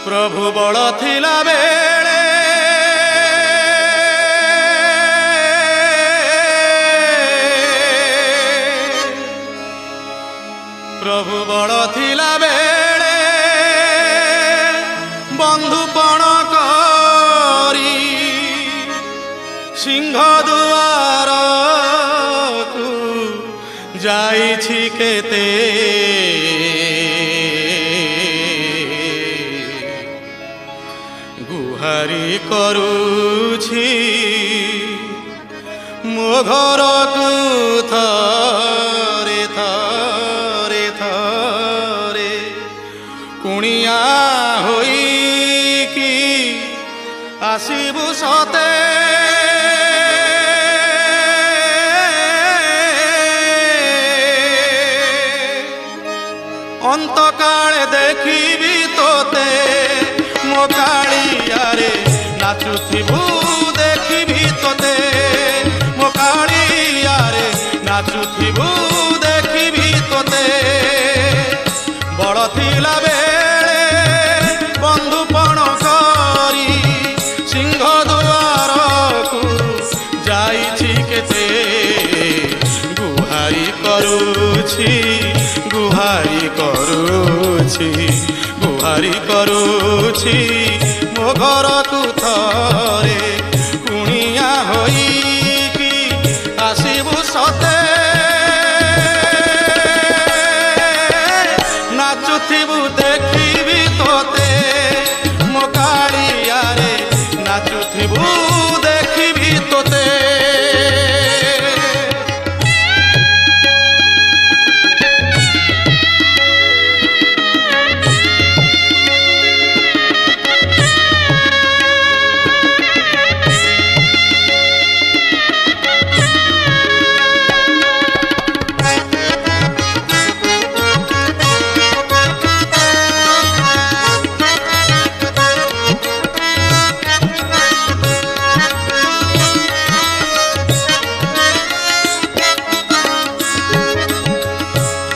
प्रभु बड़ थिला बेले प्रभु बड़ थिला बेले बंधुपण करी सिंह दुआर को जाइछि केते गुहारी करुछि मो घर को थरे थरे थरे कुणिया होई कि आसिबु सते अंत काले देखिबी तोते मो कालिया रे नाचुथिबु देखिबी तोते मो कालिया रे नाचुथिबु देखिबी तोते बड़ थिला बेले बंधुपण करी सिंह दुआर को जाइछि केते गुहारी करुछि गुहारी करुछि गुहारी करुछि मो घर को थरे कुणिया होई कि आसिबु सते नाचुथिबु देखिबी तोते मो कालिया रे नाचुथिबु देखिबी तोते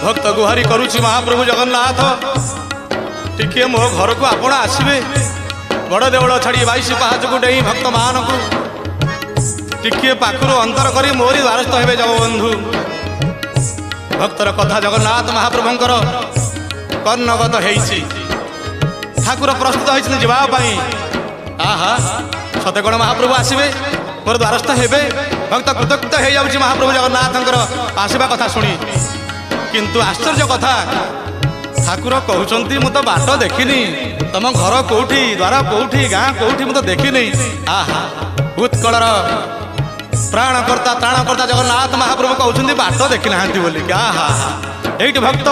भक्त गुहारी करुछि महाप्रभु जगन्नाथ टिके मो घर को आपण आसबे बड़ देवल छाड़ी 22 पहाच को डेई भक्त मान को टिके पाखरु अंतर करी मोरी द्वारस्थ हेबे जगबंधु भक्तर कथा जगन्नाथ महाप्रभुंकर कर्णगत हेइछि ठाकुर प्रस्तुत होइछन जीवा पई आहा सते कोन महाप्रभु आसबे मोर द्वारस्थ हेबे भक्त कृतकृत हे जाउछि महाप्रभु जगन्नाथंकर आसीबा कथा सुनी किंतु आश्चर्य कथा ठाकुर कहउचंती मु तो बाट देखिनी तम घर कोठी द्वार कोठी गाँ कोठी मु तो देखिनी आहा उत्कलर प्राणकर्ता त्राणकर्ता जगन्नाथ महाप्रभु कहउचंती बाट देखि नाहंती बोली आहा एइट भक्त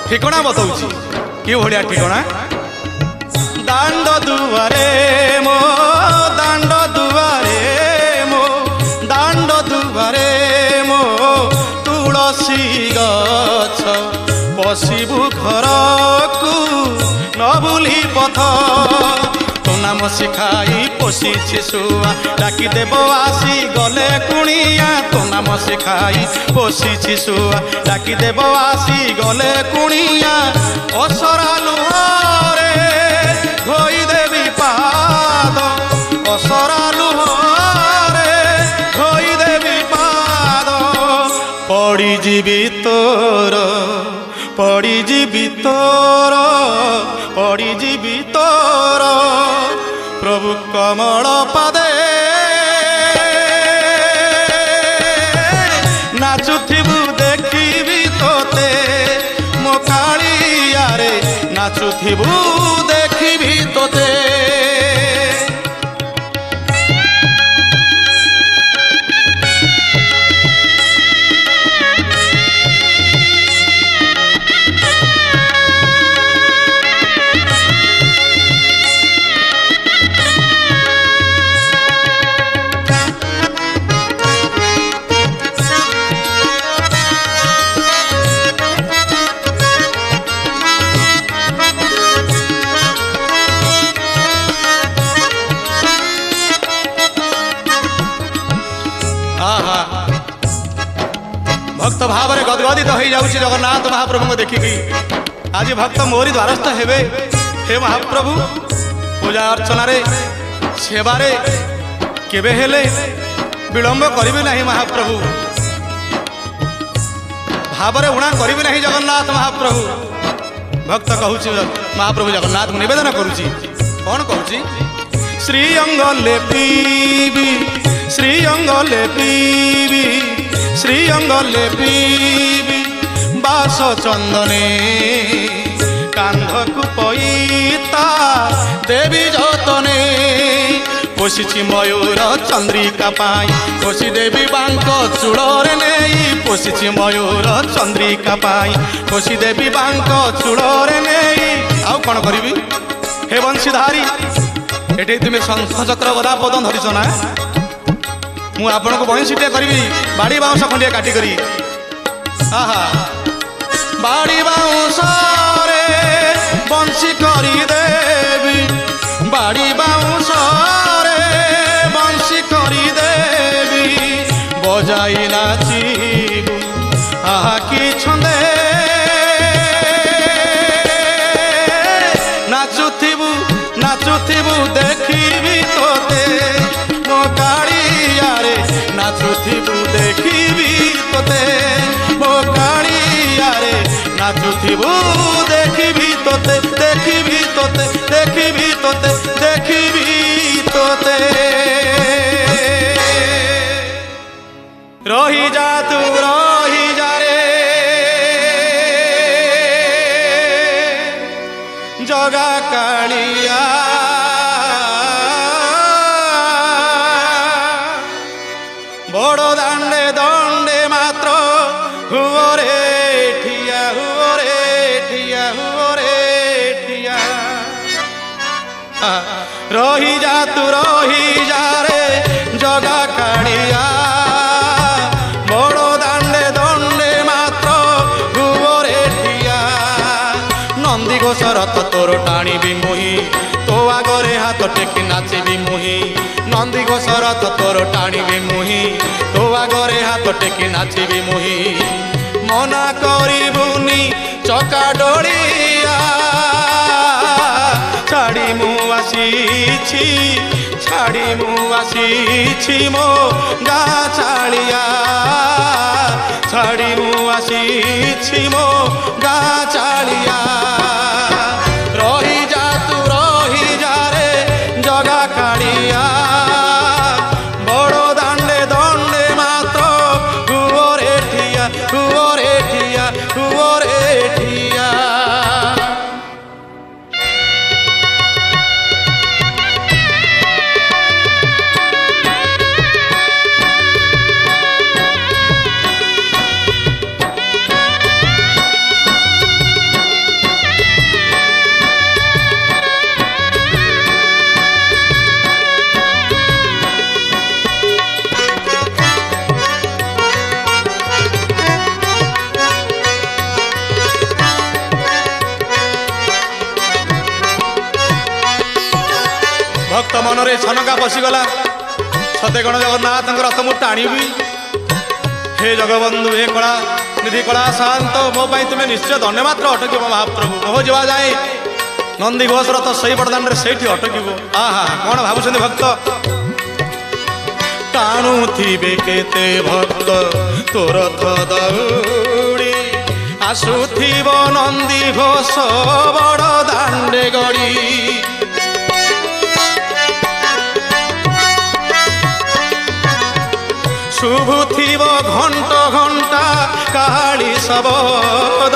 ठिकणा बताउछि कि भड़िया ठिकणा दांड दुआरे मो दांड दुआरे मो दांड दुआरे मो तुलसी गछ पशिबु घर को न भूली पथ तो नाम शिखाई पोषिछि सुआ डाकी देव आसी गले कुणिया तो नाम शिखाई पोषिछि सुआ डाकी देव आसी गले कुणिया असरा लुहरे धोई देवी पाद असरा लुहरे धोई देवी पाद पड़ी जीवी तोर पड़ी जीवी तोर पड़ी जीवी तोर प्रभु कमल पादे नाचुथिबु देखिबी तोते मो कालिया रे नाचुथिबु देखिबी तोते भक्त भाव में गदगदित हो जाऊँ जगन्नाथ महाप्रभु को देखिकी आज भक्त मोरी द्वारस्थ हेबे हे महाप्रभु पूजा अर्चना रे सेवारे केबे हेले विलंब करिबे नहीं महाप्रभु भावरे उणा करिबे नहीं जगन्नाथ महाप्रभु भक्त कहूची महाप्रभु जगन्नाथ को निवेदन करूची कौन कहूची श्री अंग लेपीबी श्री अंग लेपीबी श्री अंग लेपीबी बास चंदने कांधकु पईता देवी जतने पोषिची मयूर चंद्रिका पाई पोषी देवी बांक चूड़े नहीं पोषिची मयूर चंद्रिका पाई पोषी देवी बांक चूड़े नहीं आउ कौन करी हे बंशीधारी ये तुम्हें शंख चक्र गदा पद धरीच ना मु आपण को बंशीटे करी बाड़ी बाउंश खंडिया काटी करी आहा बाड़ी बाउंश रे बंशी करी देवी बाड़ी बाउंश बजाई नाचिबू आहा कि छंदे नाचुथिबू नाचुथिबू देखिबी तोते मो कालिया रे नाचुथिबू देखिबी तोते मो कालिया रे नाचुथिबू देखिबी तोते देखिबी तोते देखिबी तोते देखिबी तोते रही जा तू रही जा रे जगा कालिया बड़ दांडे दंडे मात्र हुओ रे ठिया हुओ रे ठिया हुओ रे ठिया रही जा तू रही जा रे जगा कालिया शरत तोर टाणी भी मुही तो आगरे हाथ टेकी नाचिबी मुही नंदी गो शरत तोर टाणी भी मुही तो आगरे हाथ टेकी नाचिबी मुही मना करिबुनी चका डोलिया छाड़ी मु आसीछि छाड़ी मु आसीछि मो गा चालिया छाड़ी मु आसीछि मो गा चालिया भक्त मनरे छनका पशिगला सते गण जगन्नाथ रथ मु टाणीबी हे जगबंधु हे कला निधि कला शांत मो तुम्हें निश्चय धन्यवाद अटक महाप्रभु मोह जा जाए नंदी घोष रथ सही बड़दान से अटक आहा कौन भावुं भक्त टाणु थे केते भक्त तो रथ दौड़ी आसुथिब नंदी घोष बड़ दांडे गड़ी शुभुथिब घंट घंटा काली शबद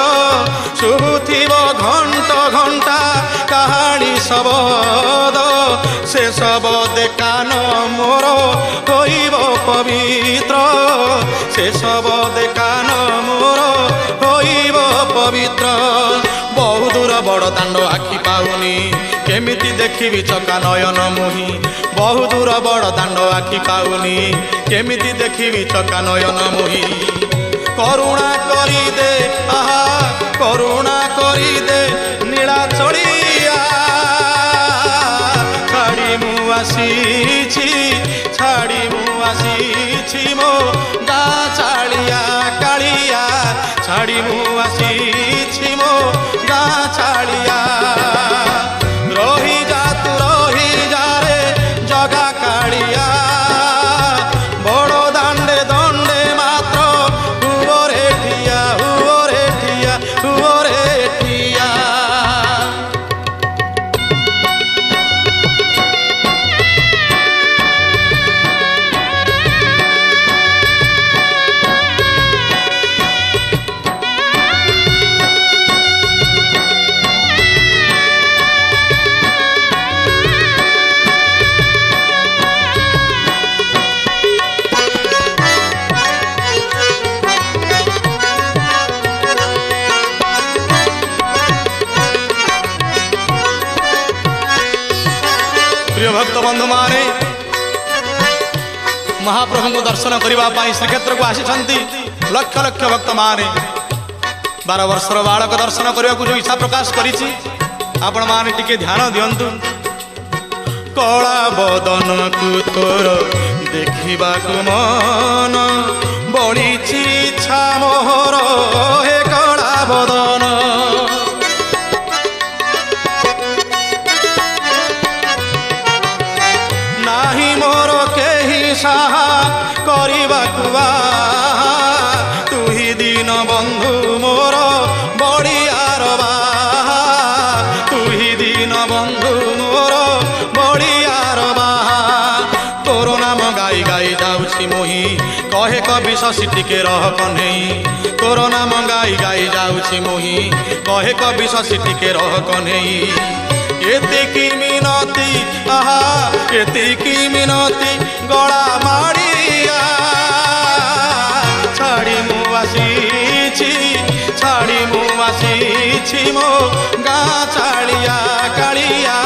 शुभुथिब घंट घंटा काली शबद से शबद कान मोर होइब पवित्र से शबद कान मोर होइब पवित्र बहु दूर बड़ दांड आखि पाउनी केमिति देखिबी चका नयन मुही बहु दूर बड़ दांड आखि पाउनी केमिति देखिबी चका नयन मुही करुणा करी दे आहा करुणा करी दे नीला चढ़िया छाड़ी मु आसीछि छाड़ी मु आसीछि मो गा चालिया कालिया छाड़ी मु आसीछि मो गा चालिया भक्त बंधु माने महाप्रभु को दर्शन करने श्रीक्षेत्र को आसी लक्ष लक्ष भक्त माने 12 वर्षर बालक दर्शन करने को जो इच्छा प्रकाश करिछि आपण माने टिके ध्यान दियंतु। कला बदन को तोर देखा मन बड़ी इच्छा मोहर हे कला बदन नाही मोर केही साहा करबाकु तु ही दीन बंधु मोर बड़ियार तु ही दीन बंधु मोर बड़ियार तोर नाम गाई गाई जाऊँगी मोही कहे कवि शशि टिके रह कन्हई तोर नाम गाई गाई जाऊँगी मोही कहे कवि शशि टिके रह कन्हई एतिकी मिनती आहा एतिकी मिनती गला माड़िया छाड़ी मु आसी मो गाँ छाड़िया कालिया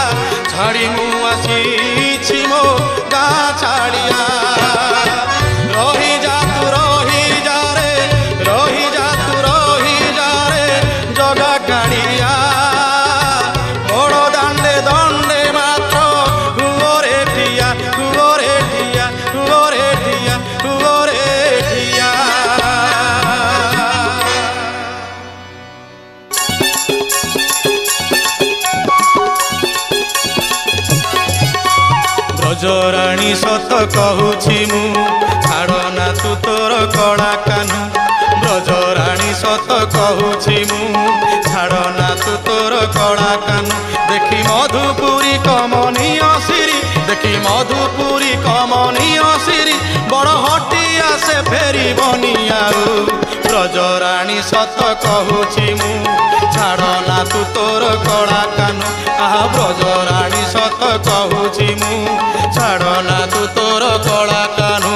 छाड़ी मु आसी मो गाँ छाड़िया रही जा तू रही जा रे रही जा तू रही जा रे जगा कालिया बड़ दांडे दंडे मात्र हुओरे ठिया हुओरे ठिया हुओरे ठिया हुओरे ठिया। ब्रजराणी सत कहूछि मु छाड़ना तू तोर कड़ा कान ब्रजराणी सत कहूछि मु छाड़ना तू तोर कड़ा कान देखी मधुपुरी कमनीय सिरी देखी मधुपुरी कमनीय सिरी बड़ हटिया से फेरी बनियाऊ ब्रजराणी सत कहूछि मु छाड़ना तू तोर कड़ा कान आहा ब्रजराणी सत कहूछि मु छाड़ना तू तोर कड़ा कानू।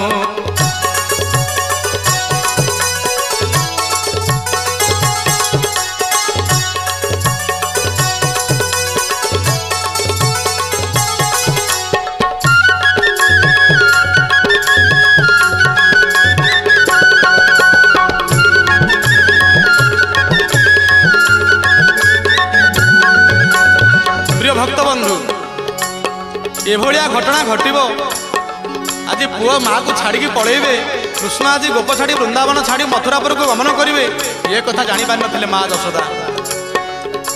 प्रिय भक्त बंधु एभलिया घटना घटिबो आज पुआ माँ को छाड़ी पलैबे कृष्ण आज गोप छाड़ी वृंदावन छाड़ी मथुरापुर को गमन करेंगे ये कथा जानी पारि नथिले माँ यशोदा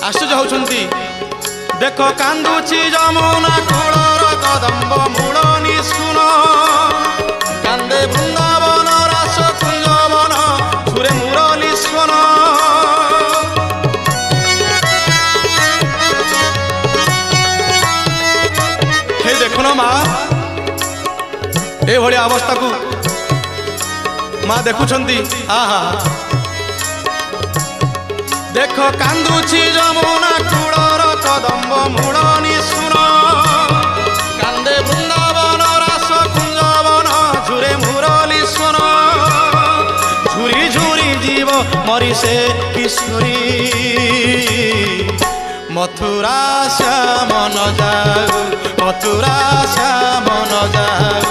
आश्चर्य होउछंती। देख कांदुची जमुना कूलर कदम्ब मूल निशुन कांदे वृंदावन रास कुंजवन सुरे मुरली स्वन हे देखुन माँ ए भलिया अवस्था को माँ देखुछंती आहा देख कांदुची जमुना कूलर कदम्ब मूल निशुन कांदे वृंदावन रास कुंजवन झुरे मुरली स्वन झुरी झुरी जीव मरी से किशोरी मथुरा श्यामन जाऊ मथुरा श्यामन जाऊ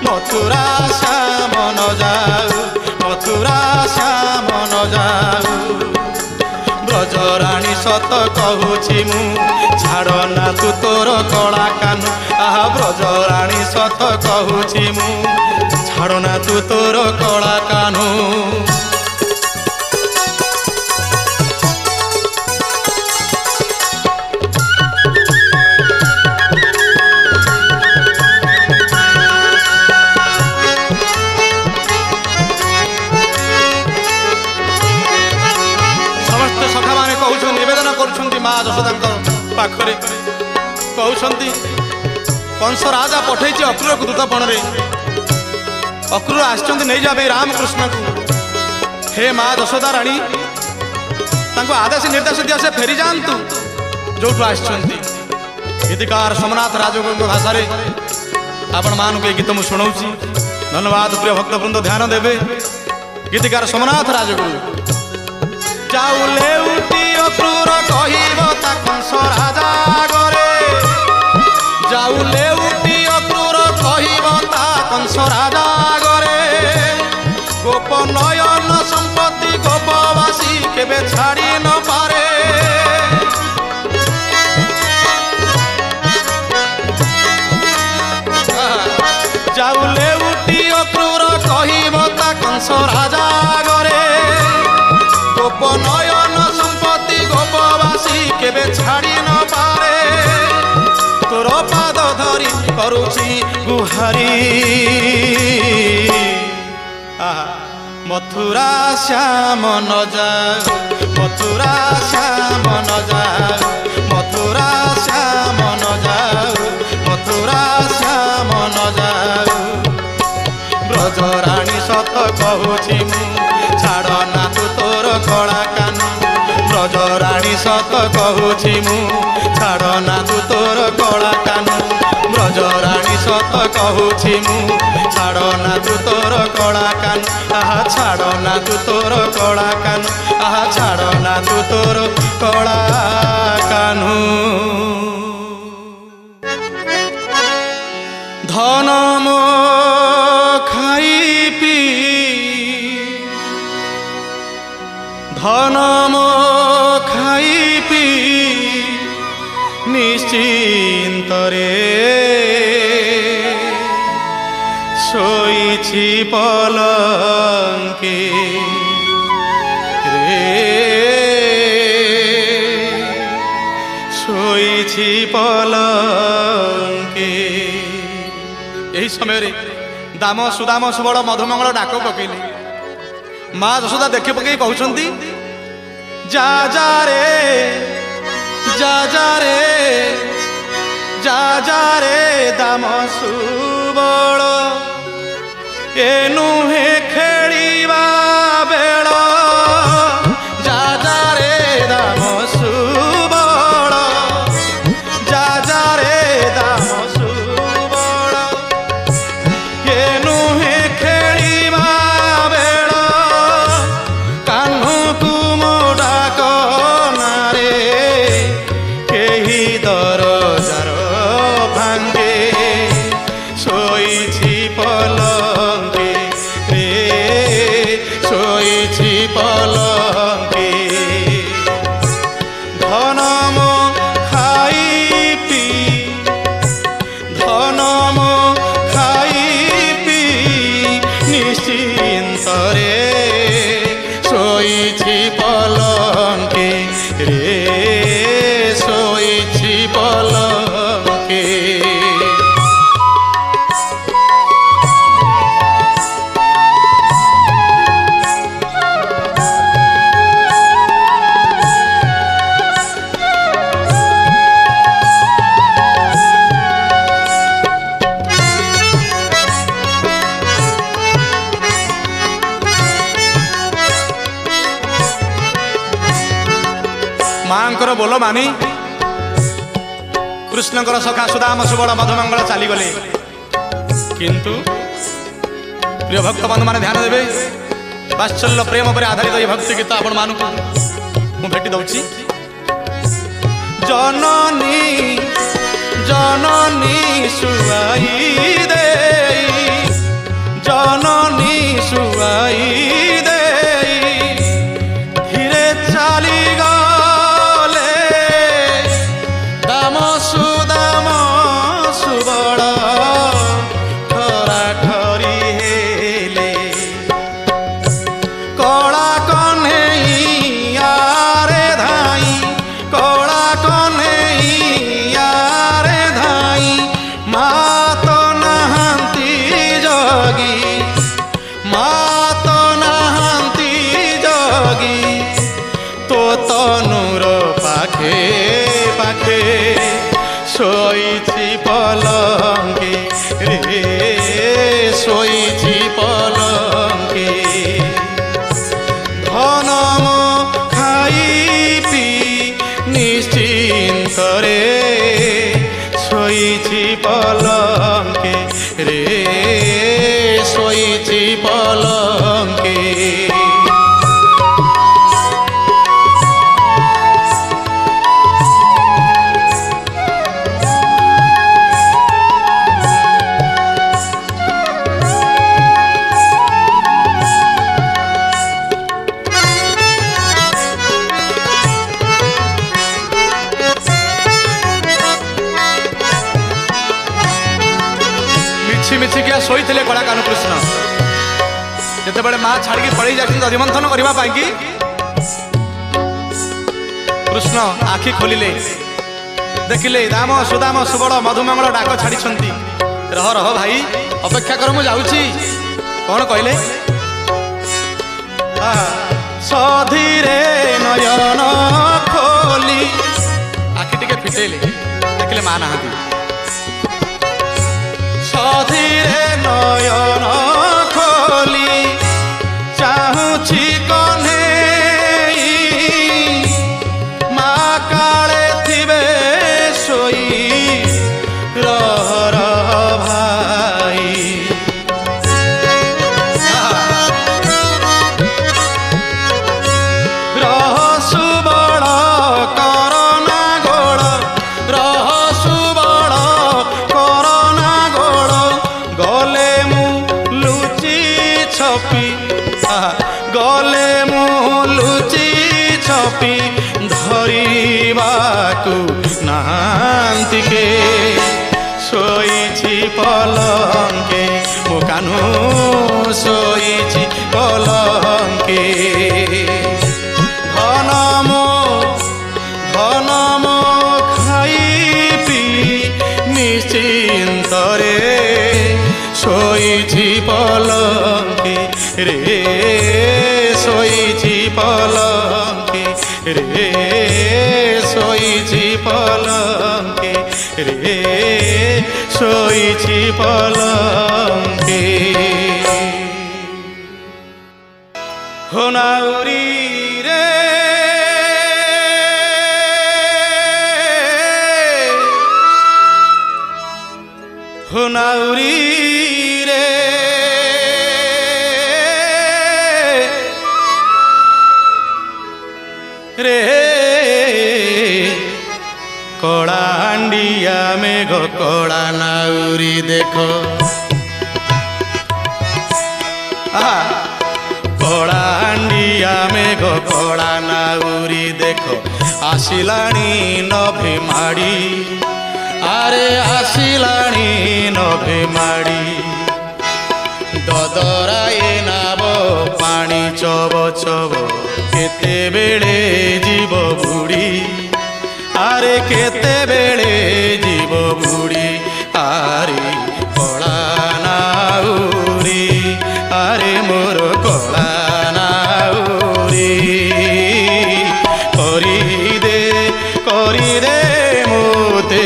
मथुरा श्यामन जाऊ मथुरा श्यामन जाऊ ब्रजराणी सत कहूछि मु छाड़ना तू तोर कड़ा कानू आहा ब्रजराणी सत कहूछि मु छाड़ना तू तोर कड़ा कानू। माँ यशोदा पाखरे कहते कंस राजा पठे अक्रूर को दूतपण अक्रूर आसचंती नहीं जाबे रामकृष्ण को हे माँ यशोदा राणी आदेश निर्देश दिया से फेरी जातु जो आसचंती गीतिकार सोमनाथ राजगुरु भाषा आपण मान गीत मुझे शुणाऊँ धन्यवाद प्रिय भक्तवृंद ध्यान देवे गीतिकार सोमनाथ राजगुरु जाऊ लेउटी अक्रूर कहिब ता कंस राजा गरे जाऊ लेउटी রাজা গরে গোপ নয়ন সম্পত্তি গোপবাসী কেবে ছাড়ি ন পারে যাউলে উঠি অক্রূর কহিব তা কংস রাজা গরে গোপ নয়ন সম্পত্তি গোপবাসী কেবে ছাড়ি ন পারে তোর পাদ ধরি করুছি গুহারি মথুরা শ্যাম ন যাও মথুরা শ্যাম ন যাও মথুরা শ্যাম ন যাও মথুরা শ্যাম ন যাও ব্রজরাণী সত কহুছি মু ছাড় না তু তোর কলা কান ব্রজরাণী সত কহুছি মু ছাড় না তু তোর কলা কান ব্রজরাণী সত কহুছি মু ছাড় না তু তোর কলা কান আহা ছাড় না তু তোর কলা কান আহা ছাড় না তু তোর কলা কানু ধন মো খাই পি ধন মো খাই পি নিশ্চিন্তরে শোইছি পলঙ্কে রে শোইছি পলঙ্কে এই সমୟରେ ଦାମ ସୁଦାମ ସୁବଳ ମଧୁମଙ୍ଗଳ ଡାକ ପକେଇଲେ ମା ଯଶୋଦା ଦେଖି ପକେଇ କହୁଛନ୍ତି ଯା ଯା ରେ ଯା ଯା ରେ ଯା ଯା ରେ ଦାମ ସୁବଳ ଏ ନୁହେଁ ଖେଳିବା ବେଳ ଯା ଯା ରେ ଦାମ ସୁବଳ ଯା ଯା ରେ ଦାମ ସୁବଳ ଏ ନୁହେଁ ଖେଳିବା ବେଳ କାହ୍ନୁକୁ ମୋ ଡାକ ନାରେ କେହି ଦରଜାର ଭାଙ୍ଗେ ଶୋଇଛି ପଲଙ୍କେ ରେ ଶୋଇଛି ପଲଙ୍କେ ଧନ ମୋ ଖାଇ ପି ଧନ ମୋ ଖାଇ ପି ନିଶ୍ଚିନ୍ତରେ ଶୋଇଛି ପଲଙ୍କେ ରେ ଶୋଇଛି ପଲଙ୍କେ ମାଙ୍କର ବୋଲ ମାନି କୃଷ୍ଣଙ୍କର ସଖା ସୁଦାମ ସୁବଳ ମଧୁମଙ୍ଗଳ ଚାଲିଗଲେ କିନ୍ତୁ ପ୍ରିୟ ଭକ୍ତ ବନ୍ଧୁମାନେ ଧ୍ୟାନ ଦେବେ ବାତ୍ସଲ୍ୟ ପ୍ରେମ ଉପରେ ଆଧାରିତ ଏହି ଭକ୍ତି ଗୀତ ଆପଣମାନଙ୍କୁ ମୁଁ ଭେଟି ଦଉଛି ଜନନୀ ଜନନୀ ସୁଆଇ ଦେଇ ଜନନୀ ସୁଆଇ ଦେଇ ଧୀରେ ଚାଲିଗଲେ ଦାମ ସୁଦାମ ସୁବଳ ଠରା ଠରି ହେଲେ କଳା କହ୍ନେଇଆରେ ଧାଇଁ କଳା କହ୍ନେଇଆରେ ଧାଇଁ ମା ତ ନାହାନ୍ତି ଜଗି ମା ତ ନାହାନ୍ତି ଜଗି ତୋ ତନୁର ପାଖେ ପାଖେ ଶୋଇଛି ପଲଙ୍କେ ରେ ଶୋଇଛି ପଲଙ୍କେ ଧନ ମୋ ଖାଇ ପି ନିଶ୍ଚିନ୍ତରେ ଶୋଇଛି ପଲଙ୍କେ ରେ ଶୋଇଛି ପଲଙ୍କେ ଶୋଇଥିଲେ କଳା କାହ୍ନୁ କୃଷ୍ଣ। ଯେତେବେଳେ ମା ଛାଡ଼ିକି ପଳେଇ ଯାଇଛନ୍ତି ଦଧିମନ୍ଥନ କରିବା ପାଇଁ କି କୃଷ୍ଣ ଆଖି ଖୋଲିଲେ, ଦେଖିଲେ ଦାମ ସୁଦାମ ସୁବଳ ମଧୁମଙ୍ଗଳ ଡାକ ଛାଡ଼ିଛନ୍ତି। ରହ ରହ ଭାଇ ଅପେକ୍ଷା କର, ମୁଁ ଯାଉଛି। କଣ କହିଲେ? ସଧୀରେ ନୟନ ଖୋଲି, ଆଖି ଟିକେ ଫିଟେଇଲେ, ଦେଖିଲେ ମା ନାହାନ୍ତି। ସଧୀରେ ନୟନ ଖୋଲି ଚାହୁଁଛି କହ୍ନେଇ, ମା କାଳେ ଥିବେ ଶୋଇ, ରହ ରହ ଭାଇ। ରହ ସୁବଳ କରନା ଗୋଳ, ରହ ସୁବଳ କରନା ଗୋଳ, ଗଲେ ମୁଁ ଲୁଚି ଛପି, ଗଲେ ମୁଁ ଲୁଚି ଛପି, ଧରିବାକୁ ନାହାନ୍ତି କେ। ଶୋଇଛି ପଲଙ୍କେ ମୋ କାହ୍ନୁ, ଶୋଇଛି ପଲଙ୍କେ। ଧନ ମୋ ଖାଇ ପିଇ ନିଶ୍ଚିନ୍ତରେ, ଶୋଇଛି ପଲଙ୍କେ ରେ, ଶୋଇଛି ପଲଙ୍କେ ରେ, ଶୋଇଛି ପଲଙ୍କେ ରେ, ଶୋଇଛି ପଲଙ୍କେ। ହୋ ନାଉରୀ ରେ ହୋ ନାଉରୀ ରେ, রে কড়ান্ডিয়া মেঘ কড়া নাউরি দেখো, কড়ান্ডিয়া মেঘ কড়া নাউরি দেখো, আসিলাণী নভে মাড়ি, আরে আসিলাণী নভে মাড়ি। দদরায়ে নাব পানি চব চব, কেতেবেলে জীব বুড়ি, আরে কেতেবেলে জীব বুড়ি। আরে কলা নাউরি, আরে মোর কলা নাউরি, করি দে মোতে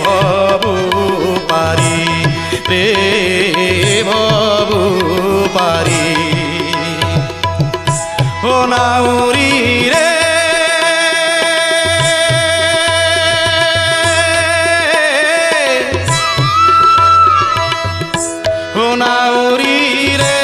ভবু পারি রে, ভবু পারি। ও নাউরি রে ও নাউরি রে,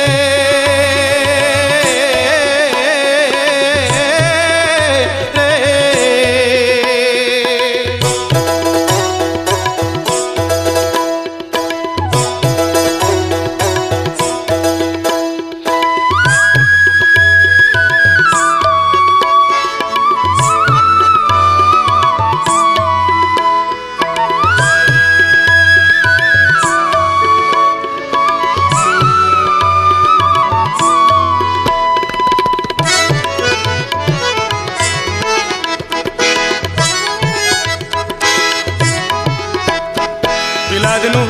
ପିଲାଦିନୁ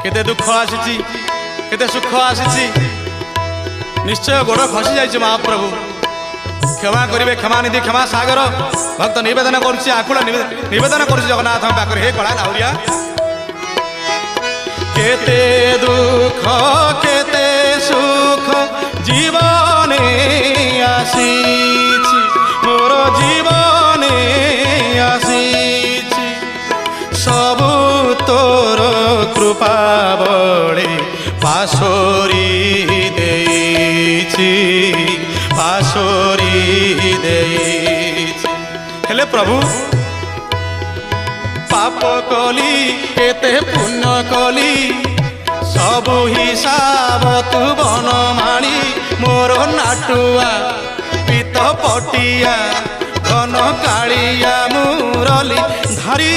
କେତେ ଦୁଃଖ ଆସିଛି, କେତେ ସୁଖ ଆସିଛି। ନିଶ୍ଚୟ ଗୋଡ଼ ଖସି ଯାଇଛି ମହାପ୍ରଭୁ, କ୍ଷମା କରିବେ। କ୍ଷମା ନିଧି କ୍ଷମା ସାଗର ଭକ୍ତ ନିବେଦନ କରୁଛି, ଆକୁଳ ନିବେଦନ କରୁଛି ଜଗନ୍ନାଥଙ୍କ ପାଖରେ। ହେ କଳା ନାଉରିଆ, କେତେ ଦୁଃଖ କେତେ ସୁଖ ଜୀବନେ ଆସିଛି, ମୋର ଜୀବନେ ଆସିଛି। ସବୁ ତୋର କୃପା ବଳେ ପାଶୋରି ଦେଇଛି, ପାଶୋରି ଦେଇଛି। ହେଲେ ପ୍ରଭୁ ପାପ କଲି କେତେ ପୁଣ୍ୟ କଲି, ସବୁ ହିସାବ ତୁ ବନମାଳି। ମୋର ନାଟୁଆ ପିତ ପଟିଆ ଘନ କାଳିଆ ମୁରଲି ଧାରି,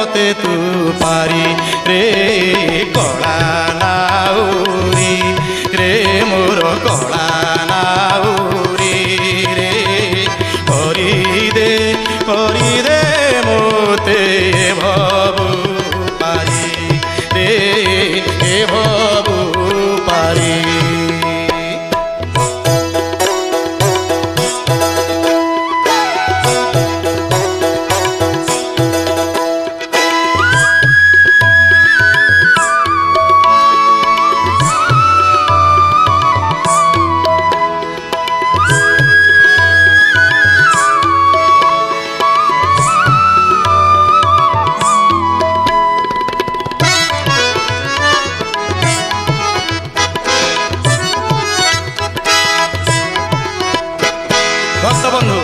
মতে তু পারি রে কলা নাউরি রে মোর কলা নাউরি রে করি দে মতে ভবু পারি রে ভবু পারি। भक्त बंधु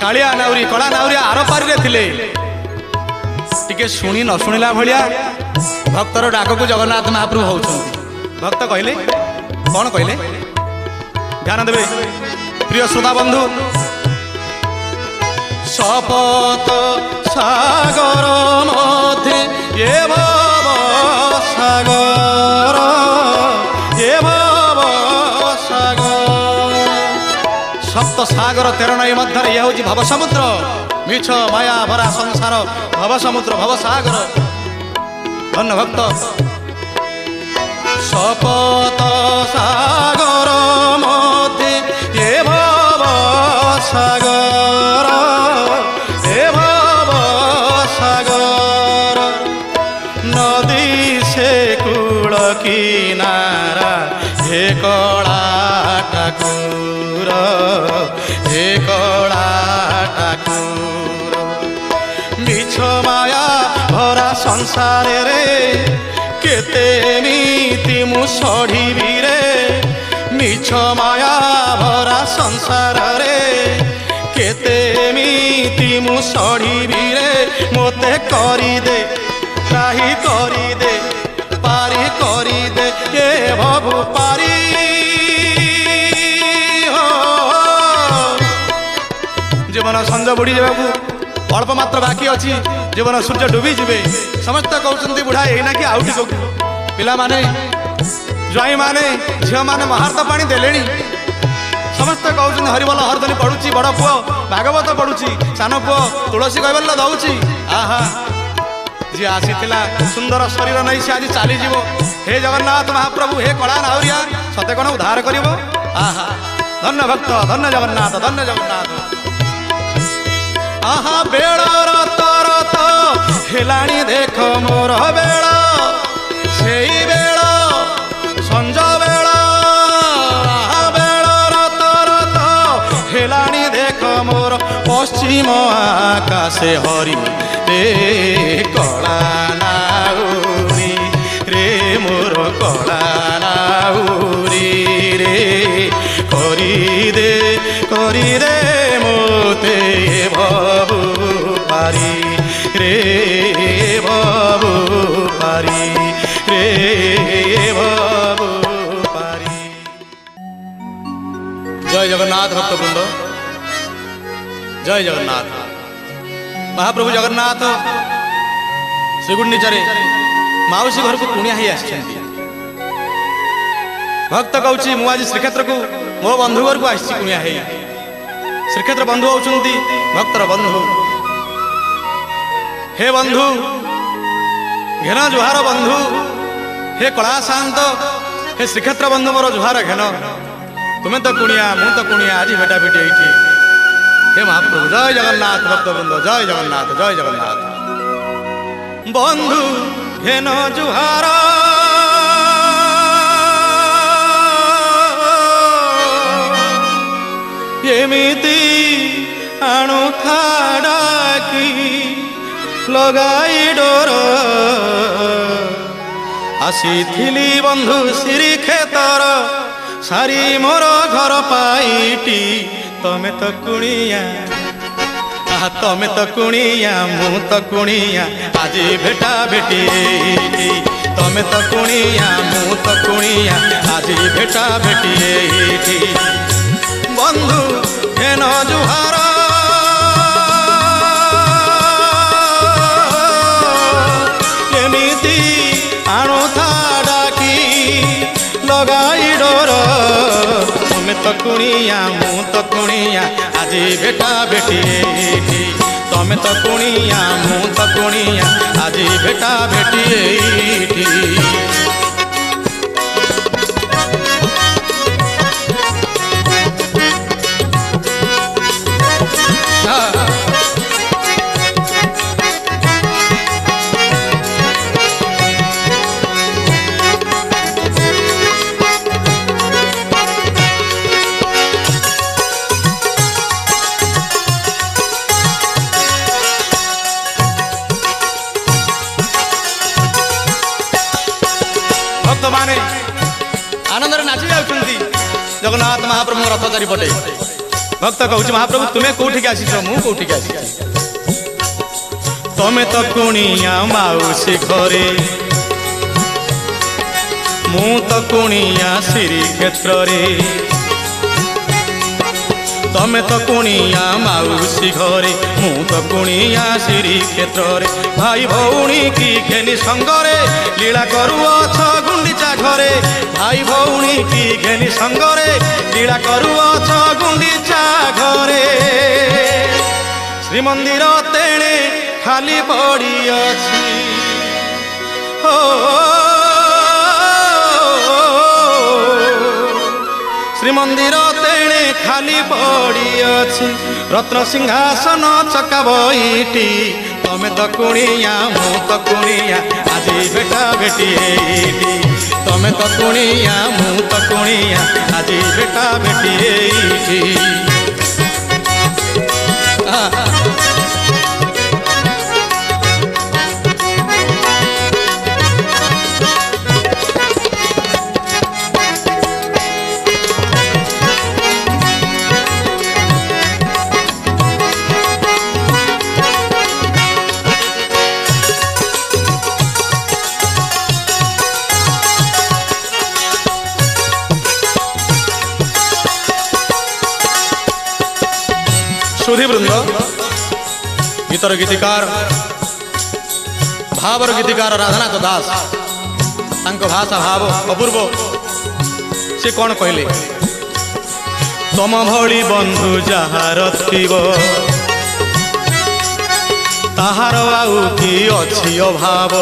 कालिया नाउरी कला नाउरी आर पारी थिले टिके शुणी न शुणिला भलिया भक्तर डाक को जगन्नाथ महाप्रभु होउछन। भक्त कहले कौन कहले ध्यान देवे प्रिय श्रोता बंधु। शपथ सागर मध्य ये भव सागर ये भव सागर सप्त सागर 13 नई मध्य यह हूँ भव समुद्र मिछ माया भरा संसार भव समुद्र भव सागर धन्य भक्त। शपथ सागर मध्य ये भव सागर ये भव सागर नदी से कूल किनारा हे कला ठाकुर हे कला ठाकुर मिछ माया भरा संसार रे केते नीति मु सढ़ी रे मिछ माया भरा संसार रे केते नीति मु सढ़ी रे मोते करी दे त्राही करी दे पारी करी दे ये भवु पारी जीवन संज बुड़ी जावाकू अल्प मात्र बाकी अच्छी जीवन सूर्य डूबी जीवे समस्त कहते बुढ़ा एना कि आउटी को पिला माने ज्वाई माने झील माने महारत पानी देले समस्त कहते हरिबल हरदली पढ़ुची बड़ पुओ भागवत पढ़ुची सान पुओ तुलसी कैबल्य दौची आहा जी आसी सुंदर शरीर नहीं से आज चलीज हे जगन्नाथ महाप्रभु हे कला नाउरिया सते कौन उद्धार कर आहा धन्य भक्त धन्य जगन्नाथ धन्य जगन्नाथ। आहा बेड़ रत रत हेलाणी देख मोर बेड़ से बेड़ संज बेड़ आहा बेड़ रत रत हेलाणी देख मोर पश्चिम आकाशे हरि रे कला नाउरी रे मोर कला नाउरी रे करी दे मोते भवु पारी रे भवु पारी रे भवु पारी। जय जगन्नाथ भक्तवृंद जय जगन्नाथ। महाप्रभु जगन्नाथ श्रीगुंडीचरे माउसी घर को कुणिया ही आछंती भक्त कहूँ मु आज श्रीक्षेत्र को मो बंधु घर को आसी कुणिया है श्रीक्षेत्र बंधु होउछंती भक्तर बंधु हे बंधु घेन जुहार बंधु हे कला शांत हे श्रीक्षेत्र बंधु मोर जुहार घेन तुम्हें तो कुणिया मु तो कुणिया आज भेटा भेटी ये हे महाप्रभु जय जगन्नाथ भक्तवृंद जय जगन्नाथ जय जगन्नाथ। बंधु घेन जुहार एमिति आणुथा डाकी लगाई डोर आसीथिली बंधु श्रीक्षेत्र सारी मोर घर पाईटी तमे तो कुणिया तमे तो कुणिया मु तो कुणिया आज भेटा भेटी तमे तो कुणिया मु तो कुणिया आज भेटा भेटी बंधु घेन जुहार तो कुणिया मु तो कुणिया आज भेटा भेटी एठी तमे तो कुणिया मु तो कुणिया आज भेटा भेटी एठी भक्त माने आनंद नाची जाउछंती जगन्नाथ महाप्रभु रथ चारिपटे भक्त कहूँ महाप्रभु तुम्हें कौटिक आसीच मु कौटिक आसी तमें तो कुणिया माउसी घरे मु तो कुणिया श्री क्षेत्र रे तमें तो कुणिया माउसी घरे मु तो कुणिया श्री क्षेत्र रे भाई भौणी की घेनी संगरे लीला करुअछ गुंडीचा घरे भाई भौणी की घेनी संगरे लीला करुअछ गुंडीचा घरे श्रीमंदिर तेणे खाली पड़ी अछि हो श्रीमंदिर तेणे खाली पड़ी अछि रत्न सिंहासन चका बैठी तमे तो कुणिया मु तो कुणिया आज भेटा भेटी एठी तमे तो कुणिया मु तो कुणिया आज भेटा भेटी एठी सुधी वृंद गीतर गीतिकार भावर गीतिकार राधानाथ दास तांको भाषा भाव अपूर्व से कौन कहले तम भली बंधु जहार थिबो ताहार आउ कि अछि अभाव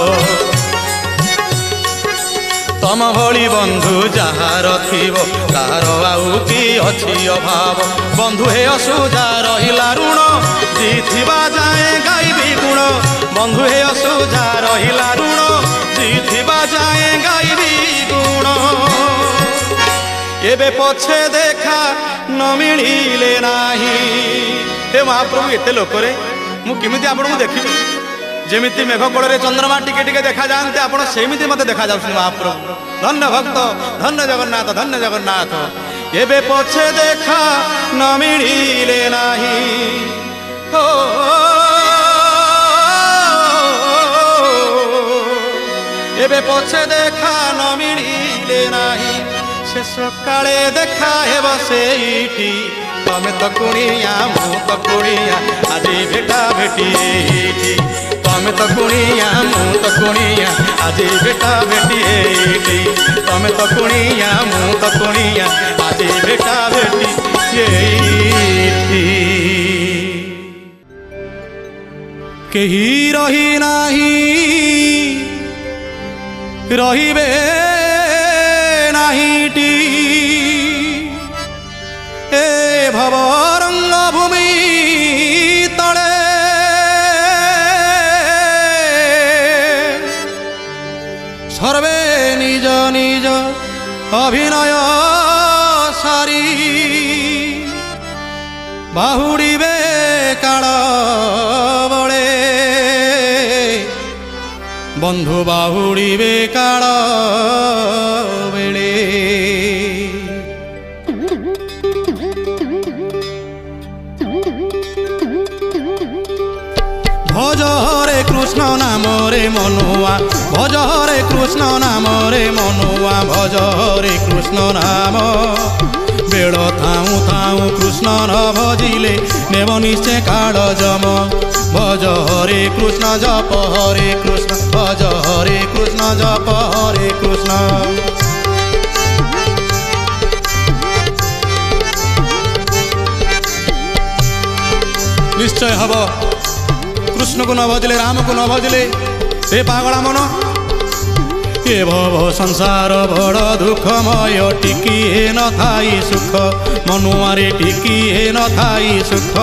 तम भली बंधु जहार थिबो ताहार आउ कि अछि अभाव बंधु हे असुजा रहिला ऋण जी थिबा जाए गाइबी गुण बंधु हे असुजा रहिला ऋण जी थिबा जाए गाइबी गुण एबे पछे देखा न मिलिले नाही हे महाप्रभु एते लोक रे मु किमिति आपन देखिबी जेमिति मेघ कोड़े चंद्रमा टिके टिके देखा जाते आप सेमिति मत देखा जा महाप्रभु धन्य भक्त धन्य जगन्नाथ एबे पछे देखा न मिलिले नाही हो एबे पछे देखा न मिलिले नाही से सकाळे देखा हेब सेठी तमे तो कुणिया मु तो कुणिया आज भेटा भेटी एठी तमे तो कुणिया मु तो कुणिया आज भेटा भेटी एठी तमे तो कुणिया मु तो कुणिया आज भेटा भेटी एठी केही रही नाही रहिबे नाहीटी ए भवरंग भूमि तले सर्वे निज निज अभिनय सारी बाहुड़ीबे काल बळे बंधु बाहुड़ीबे काल बेले भज हरे कृष्ण नाम रे मनुआ भज हरे कृष्ण नाम रे मनुआ भज हरे कृष्ण नाम बेड़ थाऊ थाऊ कृष्ण न भजिले नेब निश्चय काल जम भज हरे कृष्ण जप हरे कृष्ण भज हरे कृष्ण जप हरे कृष्ण निश्चय हब कृष्ण को न भजले राम को न भजले हे पागला मन ए भव संसार बड़ दुखमय टिकिए न थाई सुख मनुआरे टिकिए न थाई सुख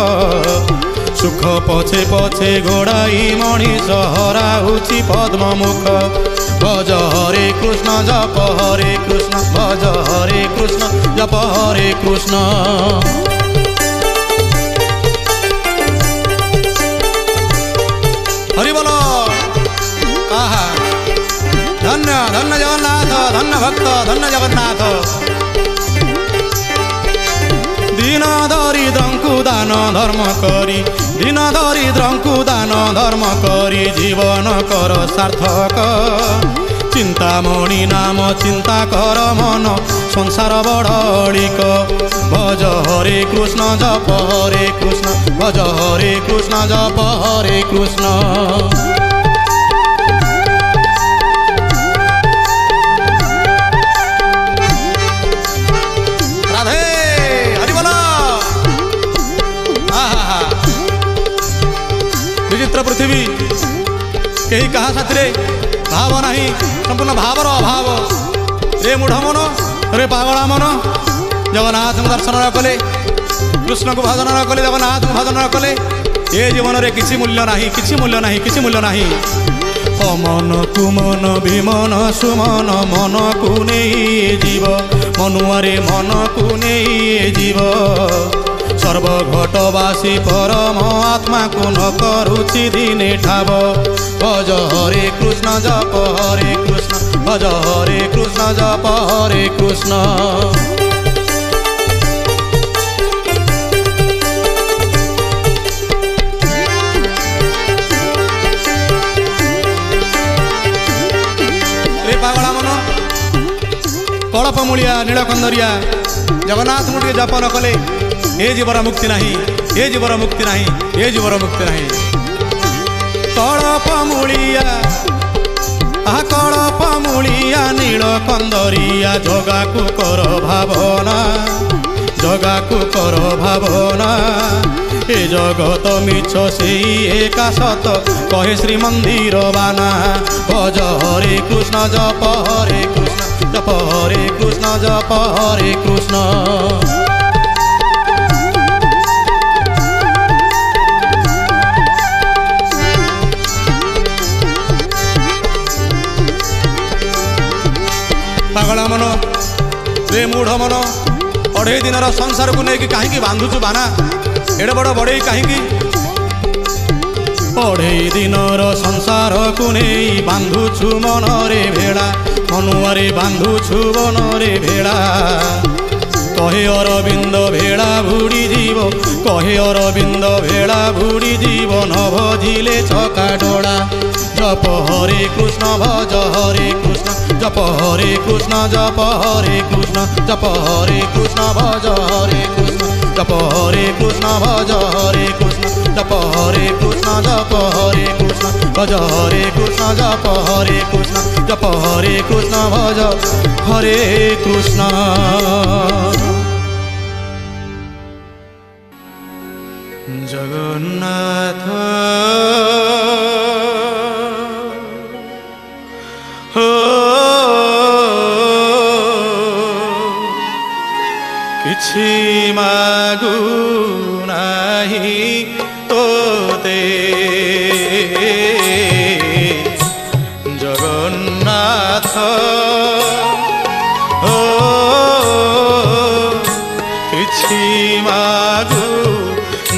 सुख पछे पछे गोड़ाई मनीष हराउछि पद्ममुख भज हरे कृष्ण जप हरे कृष्ण भज हरे कृष्ण जप हरे कृष्ण हरि बोल आहा धन्य धन्य जगन्नाथ धन्य भक्त धन्य जगन्नाथ दीन दरिद्रंकु दान धर्म करी दीन दरिद्रंकु दान धर्म करी जीवन कर सार्थक चिंतामणि नाम चिंता कर मन संसार बड़लिक भज हरे कृष्ण जप हरे कृष्ण भज हरे कृष्ण जप हरे कृष्ण विचित्र पृथ्वी कहीं कहा साथी भाव नहीं संपूर्ण भावर अभाव रे मूढ़ मन रे पागला मन जगन्नाथ को दर्शन न कले कृष्ण को भजन न कले जगन्नाथ को भजन न कले ये जीवन में किसी मूल्य नहीं किसी मूल्य नहीं किसी मूल्य नहीं अमन कुमन विमन सुमन मन को नहीं जीव मनुआरे मन को नहीं जीव सर्वघटवासी परम आत्मा को न करुछि दिने ठाव भज हरे कृष्ण जप हरे कृष्ण भज हरे कृष्ण जप हरे कृष्ण रे पागला मन कलपमूलिया नीलकंदरिया जगन्नाथ मुझे जप न कले ए जीवर मुक्ति नहीं ए जीवर मुक्ति नहीं ए जीवर मुक्ति नहीं कलपमूलिया कलपमूलिया नीलकंदरिया जगा को कर भावना जगा को कर भावना ए जगत मिछ से एका सत कहे श्री मंदिर बाना भज हरे कृष्ण जप हरे कृष्ण जप हरे कृष्ण जप हरे कृष्ण पागला मन रे मूढ़ मन अढ़े दिन संसार को लेकिन कहीं बांधुचु बाना एड़े बड़ बड़े कहीं अढ़े दिन संसार को नहीं बांधुचु मन रे भेड़ा मनुआरे बांधुचु मन रे भेड़ा कहे अरविंद भेड़ा बुड़ी जीव कहे अरविंद भेड़ा बुड़ी जीव न भजिले छका डोड़ा जप हरे कृष्ण भज हरे कृष्ण जप हरे कृष्ण जप हरे कृष्ण जप हरे कृष्ण भज हरे कृष्ण जप हरे कृष्ण भज हरे कृष्ण जप हरे कृष्ण जप हरे कृष्ण भज हरे कृष्ण जप हरे कृष्ण जप हरे कृष्ण भज हरे कृष्ण जगन्नाथ किछि मागु नाही तोते जगन्नाथ किछि मागु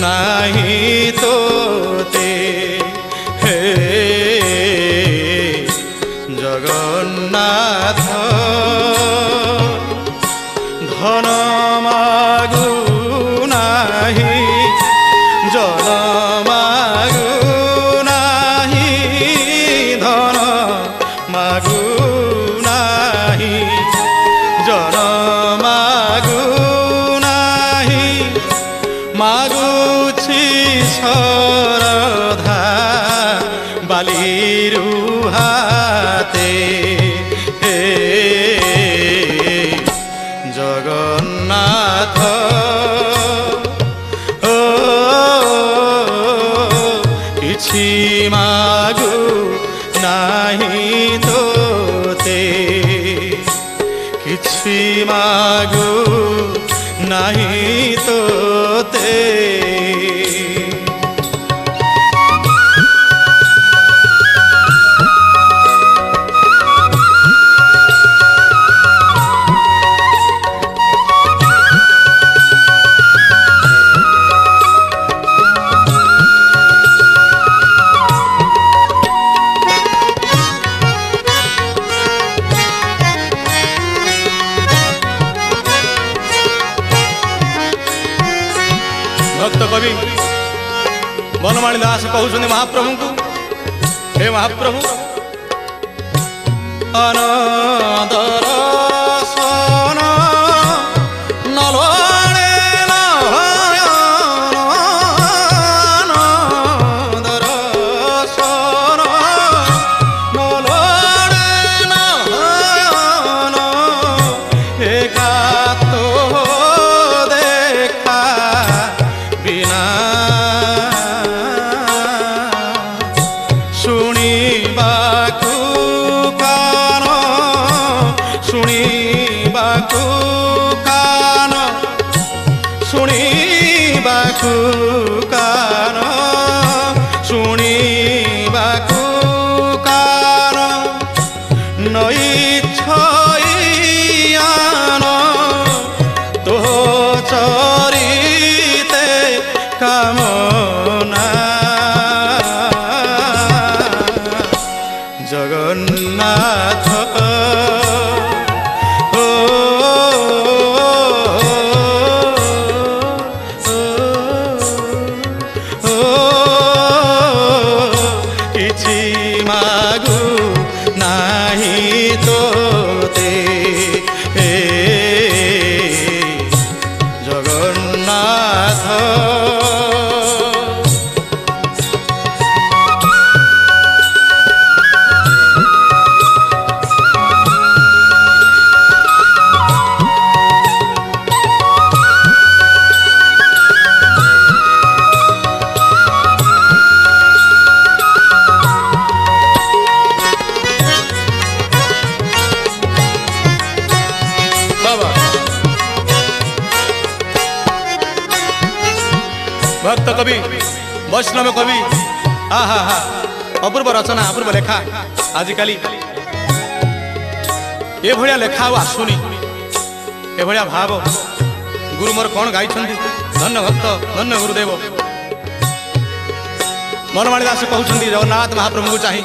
नाही तोते हे जगन्नाथ धन मागु नाही जन मागु नाही धन मागु नाही जन मागु नाही मागुछि शरधा बालिरु हाते हे जगन्नाथ मागू नहीं तोते किछि मागू नहीं तोते भक्त कवि बनमाली दास कहते महाप्रभु को हे महाप्रभु अनादर सन नलोड़े अनादर सन नलोड़े नयन एका तो देखा बिना शुणिबाकु कान शुणिबाकु कान शुणिबाकु कान शुणिबाकु कान नई छईयान तो चरिते कामना जगन्नाथ ओ, ओ, किछि मागू नाही तोते जगन्नाथ भक्त कवि वैष्णव कवि आहा हा अपूर्व रचना अपूर्व लेखा आजिकाली ये भलिया लेखा आसुनी ये भलिया भाव गुरु मोर कौन गाई धन्य भक्त धन्य गुरुदेव मनमाली दास कहते जगन्नाथ महाप्रभु को चाहे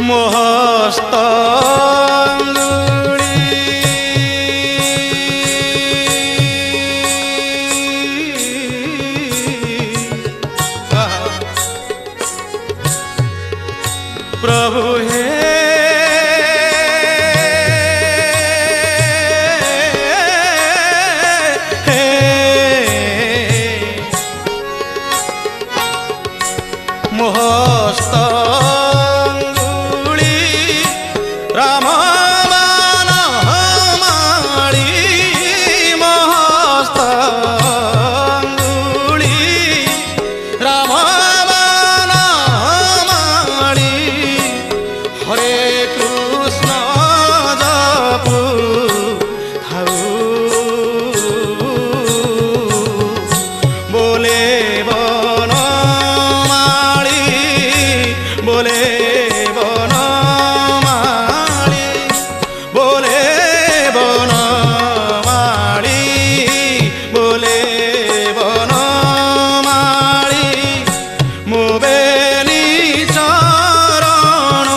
मोहस्त प्रभु हे मोहस्तंगुली राम बाण माळी मोहस्तंगुली राम बाण माळी हरे कृष्ण जपु थाऊ बोले बनमाली बोले बनमाली बोले बनमाली बोले बनमाली मोबेली चरण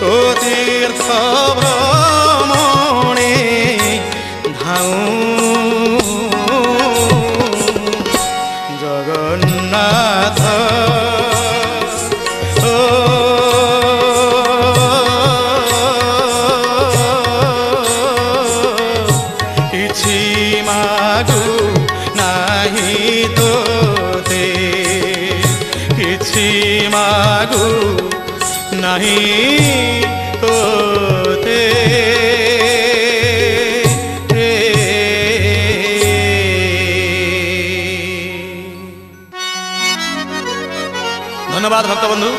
तो तीर्थ भ्रमणे धाऊ जगन्नाथ ओ किछि मागू नाही तोते किछि मागू नाही तोते धन्यवाद भक्त बंधु।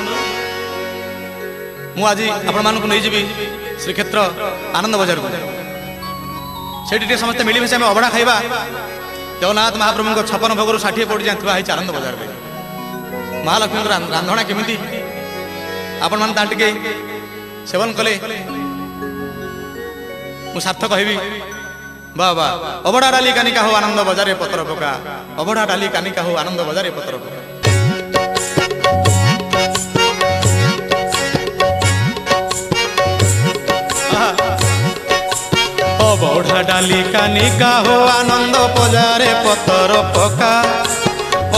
मु आज आपण मानक नहीं जीवी श्रीक्षेत्र आनंद बजार को से समस्त मिलमिशे आम अबड़ा खाइबा जगन्नाथ महाप्रभु 56 भोगर 60 कोटी जाए थी आनंद बजार में महालक्ष्मी रांधणा केमी आपण मान टे सेवन कले मु सार्थक कहबी वाह वाह अबड़ा डाली कानिका हो आनंद बजार पतर पका अबड़ा डाली कानिका हो आनंद बजार पतर पका अबड़ा डाली कानिका हो आनंद बजारे पतर पका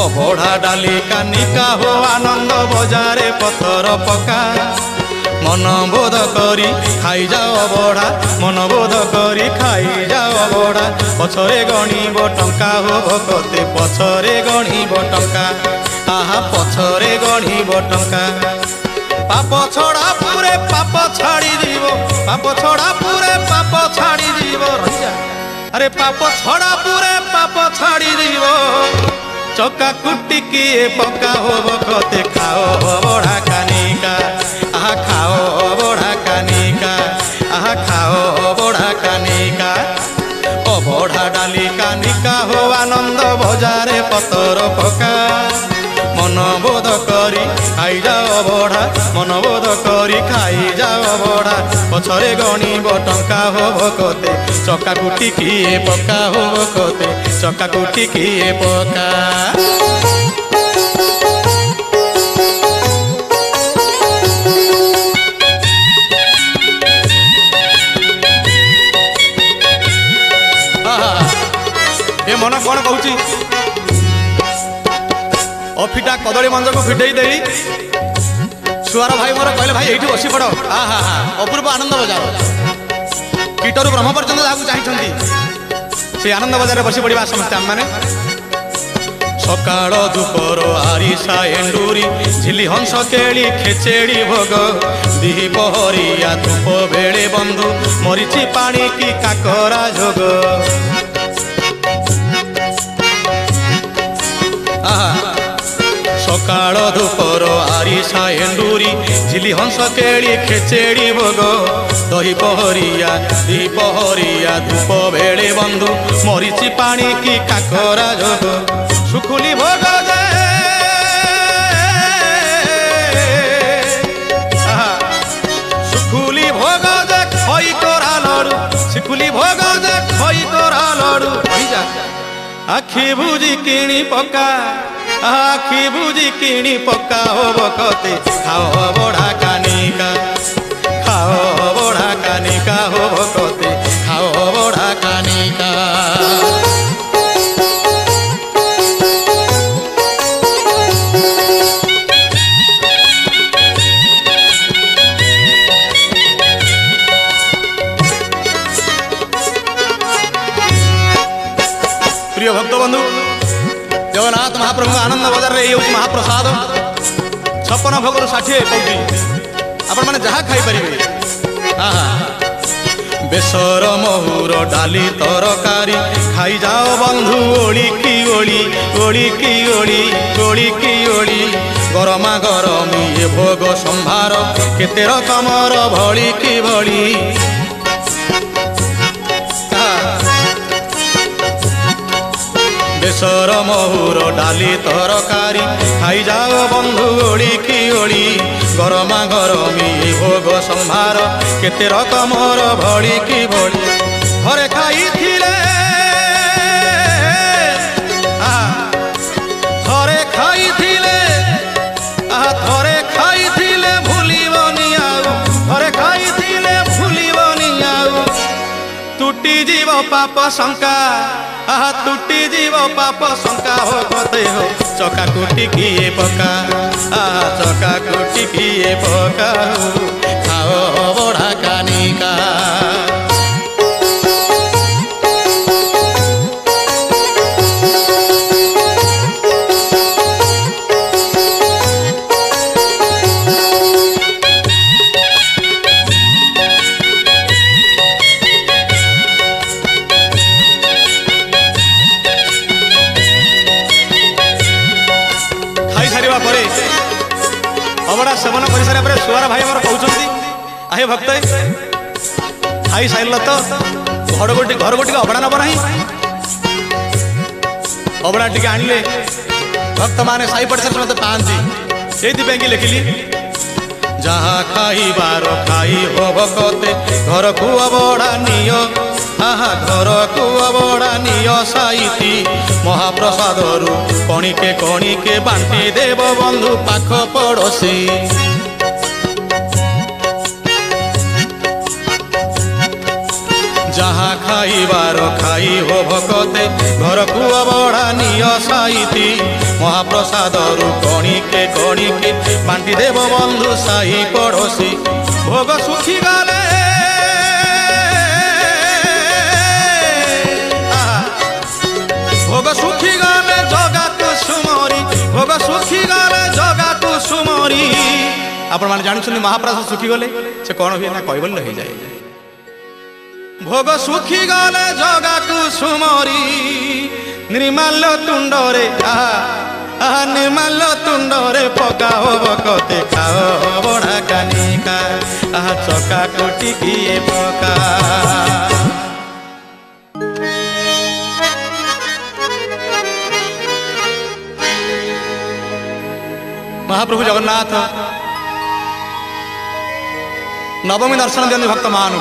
अबड़ा डाली कानिका हो आनंद बजारे पतर पका मन बोध करी खाई जाओ अबड़ा मन बोध करी खाई जाओ अबड़ा पछरे गणिब टंका हो भगते पछरे गणिब टंका आहा पछरे गणिब टंका पाप छड़ा पूरे पाप छाड़ी जीव पाप छड़ा पूरे पाप छाड़ी जीव अरे पाप छड़ा पूरे पाप छाड़ी जीव चका कुटी किए पका हो भगते खाओ अबड़ा कानिका आहा खाओ अबड़ा कानिका आहा खाओ अबड़ा कानिका अबड़ा डाली कानिका हो आनंद बजारे पतर पका मन बोध करी खाई जाओ अबड़ा मन बोध करी खाई जाओ अबड़ा पछरे गणिब टंका हो भगते चका कुटी किए पका हो भगते चका कुटी किए पका ए मन कौन कहूँ अफिटा कदली मंज को फिटे दे छुआर भाई मोर कहले भाई ये बसी पड़ हा हा हा अपूर्व आनंद बजार कीटरू ब्रह्म पर्यटन जहाँ चाहिए से आनंद बजार बसी पड़ा समस्त आम मैंने सकाल दुपर आरिसा एंडूरी झिली हंस केली खेचेड़ी भोग दिही पहरिया धूप बेड़े बंधु मरीची पानी की काकरा जोग सकाल दुपर आरिसा एंडूरी झिली हंस केली खेचेड़ी भोग दही पहरिया धूप बेड़े बंधु मरीची पानी की काकरा जोग सुखुली भोग जे सुखुली भोग जे खई करा लड़ू सुखुली भोग जे खई करा लड़ू आखि बुझी किणी पका आखि बुझी किणी पका हो बकते खाओ बड़ा कानिका खाओ बड़ा कानिका हो बकते खाओ बड़ा कानिका प्रिय भक्त बंधु जगन्नाथ महाप्रभु आनंद बजार रे ये महाप्रसाद 56 भोग 60 कौटी आपण माने जहाँ खाई परिबे बेसर महुर डाली तरकारी खाई जाओ बंधु ओली की ओली ओली की ओली ओली की ओली गरमा गरमी ये भोग संभार केते रकमर भली की भली बेसर महुर डाली तरकारी खाई जाओ बंधु ओली की ओली गरमा गरमी भोग संभार केते रकमर भली की भली घरे खाई थिले घरे खाई थिले घरे खाई थिले भूलिबनी आउ घरे खाई थिले भूलिबनी आउ टूटी जीव पाप शंका टूटी जीव पाप शंका हो कते हो चका कुटी किए पका चका कुटी किए पका खाओ बड़ा कानिका अबड़ा सेवन कर सारा पर सुआर भाई आम कहते आहे भक्त खाई सार तो घर गोटे अबड़ा नब ना अबड़ा टी आणले भक्त माने साई पड़सा मत पाती से लिखिली जहाँ खाइबार खाई हो भकते घर को अबड़ा निय आहा घर को अबड़ा निय साइती महाप्रसाद रु कणिके कणिके बांटी देव बंधु पाख पड़ोसी जहाँ खाइबार खाई हो भकते घर को अबड़ा निय साइती महाप्रसाद रु कणिके कणिके बांटी देव बंधु साही पड़ोसी भोग सुखी गले भोग सुखी गले जगा तू सुमरी भोग सुखी गले जगा तू सुमरी आपण माने जानि महाप्रसाद सुखी गले से कौन हुए ना कहबल हो जाए भोग सुखी गले जगा तू सुमरी निर्माल्य तुंडरे आहा निर्माल्य तुंडरे पकाओ बकते खाओ बड़ा कानिका आहा चका कोटी किए पका महाप्रभु जगन्नाथ नवमी दर्शन दिखते भक्त मान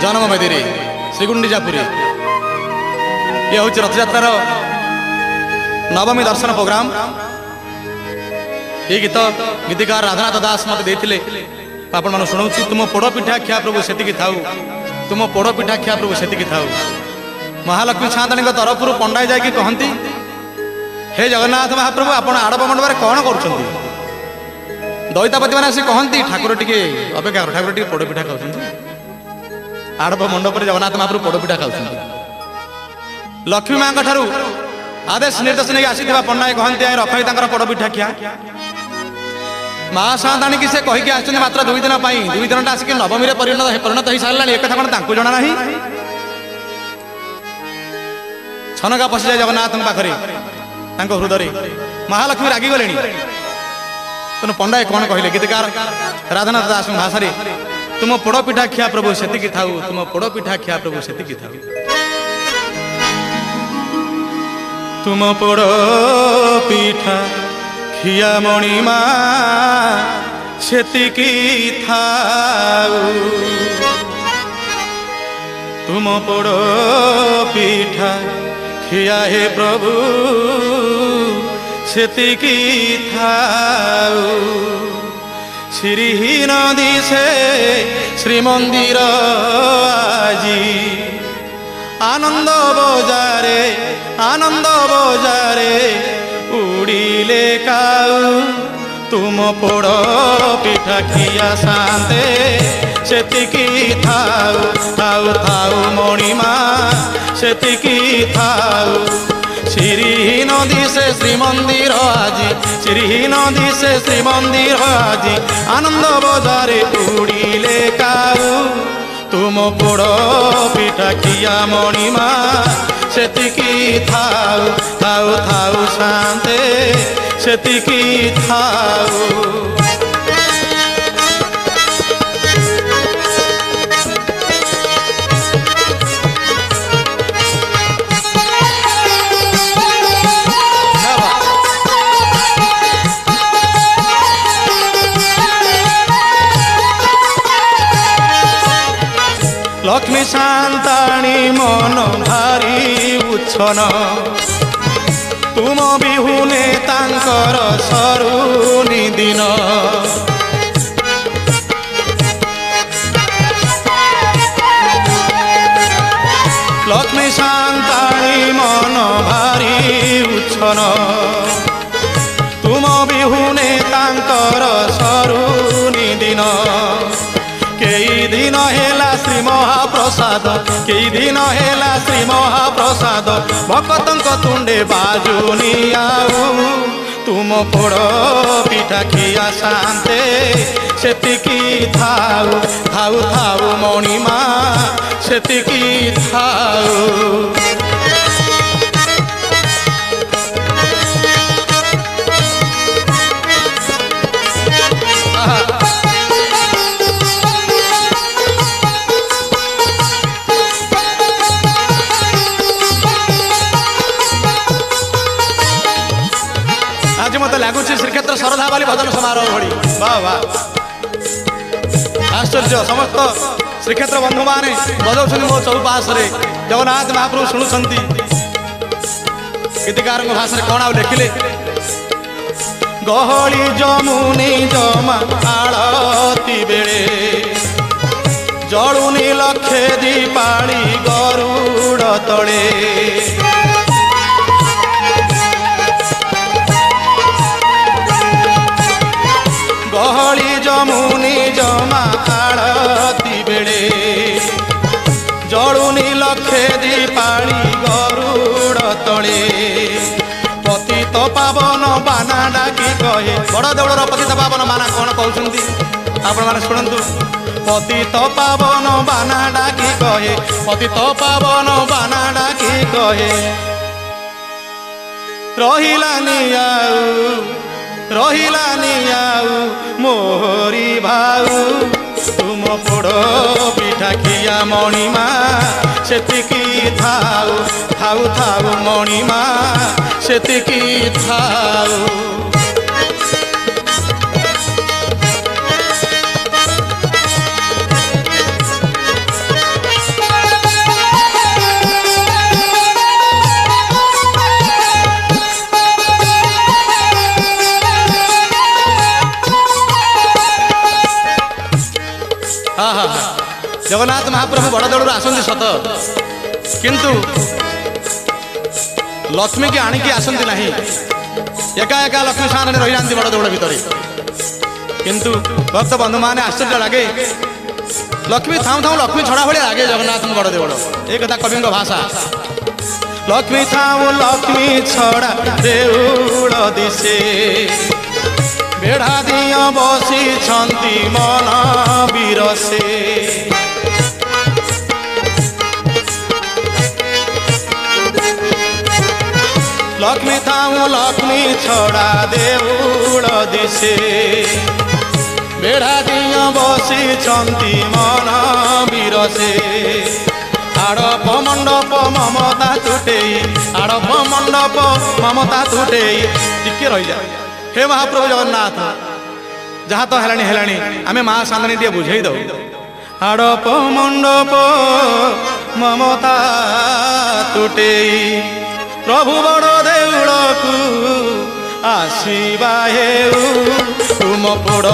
जन्म वेदी श्रीगुंडीजापुरी ये हूँ रथयात्रार नवमी दर्शन प्रोग्राम ये गीतिकार राधानाथ दास मत देते आपण मान शुणु तुम पोड़ पिठा खिया प्रभु से थाऊ तुम पोड़ पिठा खिया प्रभु से थाऊ महालक्ष्मी छाताणी तरफ पंडा जाकि कहती हे जगन्नाथ महाप्रभु आपण आड़प मंडप कौन कर दैतापति मैंने कहती ठाकुर टी अपेक्षा कर ठाकुर टी पोड़ पिठा खाऊ आड़प मंडप जगन्नाथ महाप्रभु पोड़ पिठा खाऊ लक्ष्मी माँ ठारू आदेश निर्देश नहीं आसी पंडा कहते रखई पोड़ पिठा खिया माँ साताणी की से कहीकि आस मात्र 2 दिन 2 दिन आसिक नवमी परिणत हो सारा एक कथा कौन जना ना छनका पशि जाए जगन्नाथ पाखे हृदय महालक्ष्मी रागी गले तेणु पंडा कौन कहले गीतकार राधानाथ दास भाषा तुम पोड़ पिठा खिया प्रभु से थाऊ तुम पोड़ पिठा खिया प्रभु से थाऊ तुम पोड़ पिठा खिया मणिमा से थाऊ तुम पोड़ पिठा खिया हे प्रभु से थाऊ श्रीहीन दिशे श्रीमंदिर आजी आनंद बजारे उड़िले काऊ तुम पोड़ पिठा खिया शांते से थाऊ थाऊ थाऊ मणिमा से थाऊ श्रीहीन दिशे श्रीमंदिर आजी श्रीहीन दिशे श्रीमंदिर आजी आनंद बजारे उड़िले काऊ तुम पोड़ पिठा खिया मणिमा से थाऊ थाऊ थाऊ शांते से थाऊ लक्ष्मी शांताणी मन भारी उच्छन तुम बिहुने तांकर सरुनी दिन लक्ष्मी शांताणी मन भारी उच्छन तुम बिहुने तांकर सरुनी दिन कई दिन हेला श्री महाप्रसाद कई दिन हेला श्री महाप्रसाद भक्तंक तुंडे बाजुनी आऊ तुम पोड़ पिठा खिया शांते से थाऊ थाऊ थाऊ मणिमा से थाऊ आज मत लगुच श्रीक्षेत्र शरधा बाली भजन समारोह भली वाह वाह आश्चर्य समस्त श्रीक्षेत्र बंधु मैंने बजाऊँ मो चौपास जगन्नाथ महाप्रभु शुणुंट गीतिकार भाषा कौन आ लिखिले गहली जमुनी जमा आलती बेले जलुनी लक्षे दीपाली गरुड़ तले गहली जमुनी जमा आलती बेले जलुनी लक्षे दीपाली गरुड़ तले पतित पावन बाना डाकी कहे बड़ देवलर पतित पावन बाना कौन कहते आपण मैंने शुणु पतित पावन बाना डाकी कहे पतित पावन बाना डाकी कहे रहिलानी आउ मोहरी भाऊ तुम पोड़ पिठा खिया मणिमा सेतिकी थाउ थाउ थाउ मणिमा सेतिकी थाउ जगन्नाथ महाप्रभु बड़ देवल आसती सत किंतु लक्ष्मी की आणिकी आसती ना एका एका लक्ष्मी स्थान रही जाती बड़ देवल भितर किंतु भक्त बंधु मैंने आश्चर्य लगे लक्ष्मी थाऊ थाऊ लक्ष्मी छड़ा भाई लगे जगन्नाथ बड़ देवल एक कथा कवि भाषा लक्ष्मी थाऊ लक्ष्मी छड़ा देउल दिशे बेढ़ा दिया बसी छंती मन बिरसे लक्ष्मी थाऊ लक्ष्मी छड़ा देउल दिशे बेढ़ा दिया बसी छंती मन बिरसे आड़प मंडप ममता तुटे आड़प मंडप ममता तुटे टिके रही जाए हे महाप्रभु जगन्नाथ जहाँ तो है आमे माँ सामने टे बुझे दो आड़प मंडप ममता तुटे प्रभु बड़ देउल को आसीबा हेउ तुम पोड़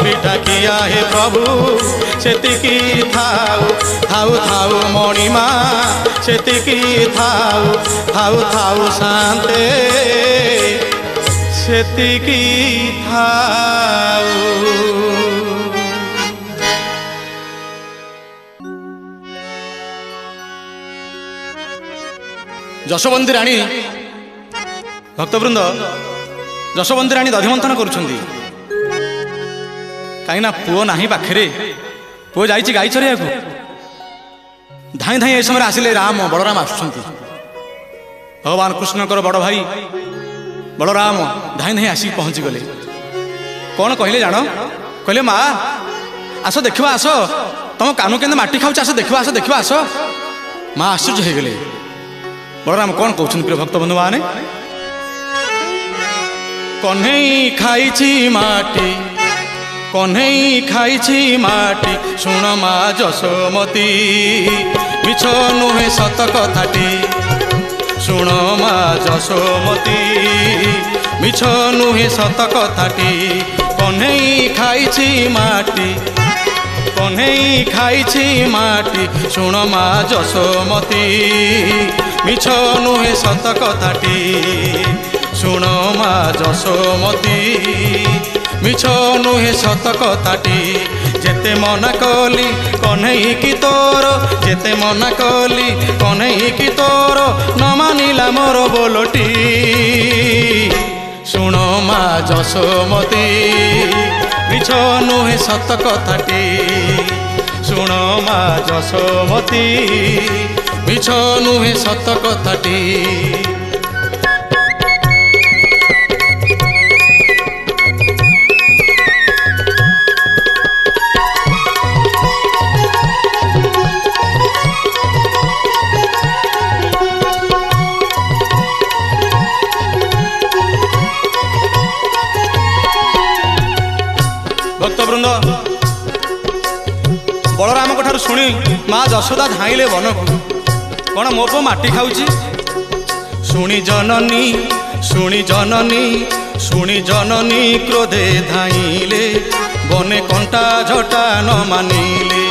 पिठा किया हे प्रभु सेतिकी थाउ थाउ थाउ मणिमा सेतिकी थाउ थाउ थाउ शांते सेतिकी थाउ जशोवंती राणी भक्तवृंद जशोवंती राणी दधिमंथन करुछंती कहीं पुओ नाही पाखे पुओ जाइए गाई चरिया को धाई धाई ए समय आसिले राम बलराम आसुंच भगवान कृष्णकर बड़ भाई बलराम धाई धाई आसिक पहुँची गले कौन कहले जान कहले माँ आस देखा आस तुम कानू के माटी खाऊ आस देखा आस देखा आस माँ आश्चर्य हो गले बलराम कौन कहते प्रिय भक्त बंधु माने कन्हई खाई माटी कन्हई खाई माटी शुण माँ जशोमती मिछ नुहे सत कथाटी शुण माँ जशोमती मिछ नुहे सत कथाटी कन्हई खाई माटी कन्हई खाई माटी शुण माँ जशोमती मिछ नुहे सत कथाटी शुण माँ जशोमती मिछ नुहे सत कथाटी जेते मना कली कन्हई की तोर जेते मना कली कन्हई की तोर न मानिला मोर बोलटी शुण माँ जशोमती मिछ नुहे सत कथाटी शुण माँ जशोमती मिछ नुहे सत कथाटी ଭକ୍ତବୃନ୍ଦ ବଳରାମଙ୍କ ଠାରୁ ଶୁଣି ମା ଯଶୋଦା ଧାଇଁଲେ ବନକୁ। କ'ଣ ମୋ ପୁଅ ମାଟି ଖାଉଛି? ଶୁଣି ଜନନୀ ଶୁଣି ଜନନୀ ଶୁଣି ଜନନୀ କ୍ରୋଧେ ଧାଇଁଲେ, ବନେ କଣ୍ଟା ଝଟା ନ ମାନିଲେ।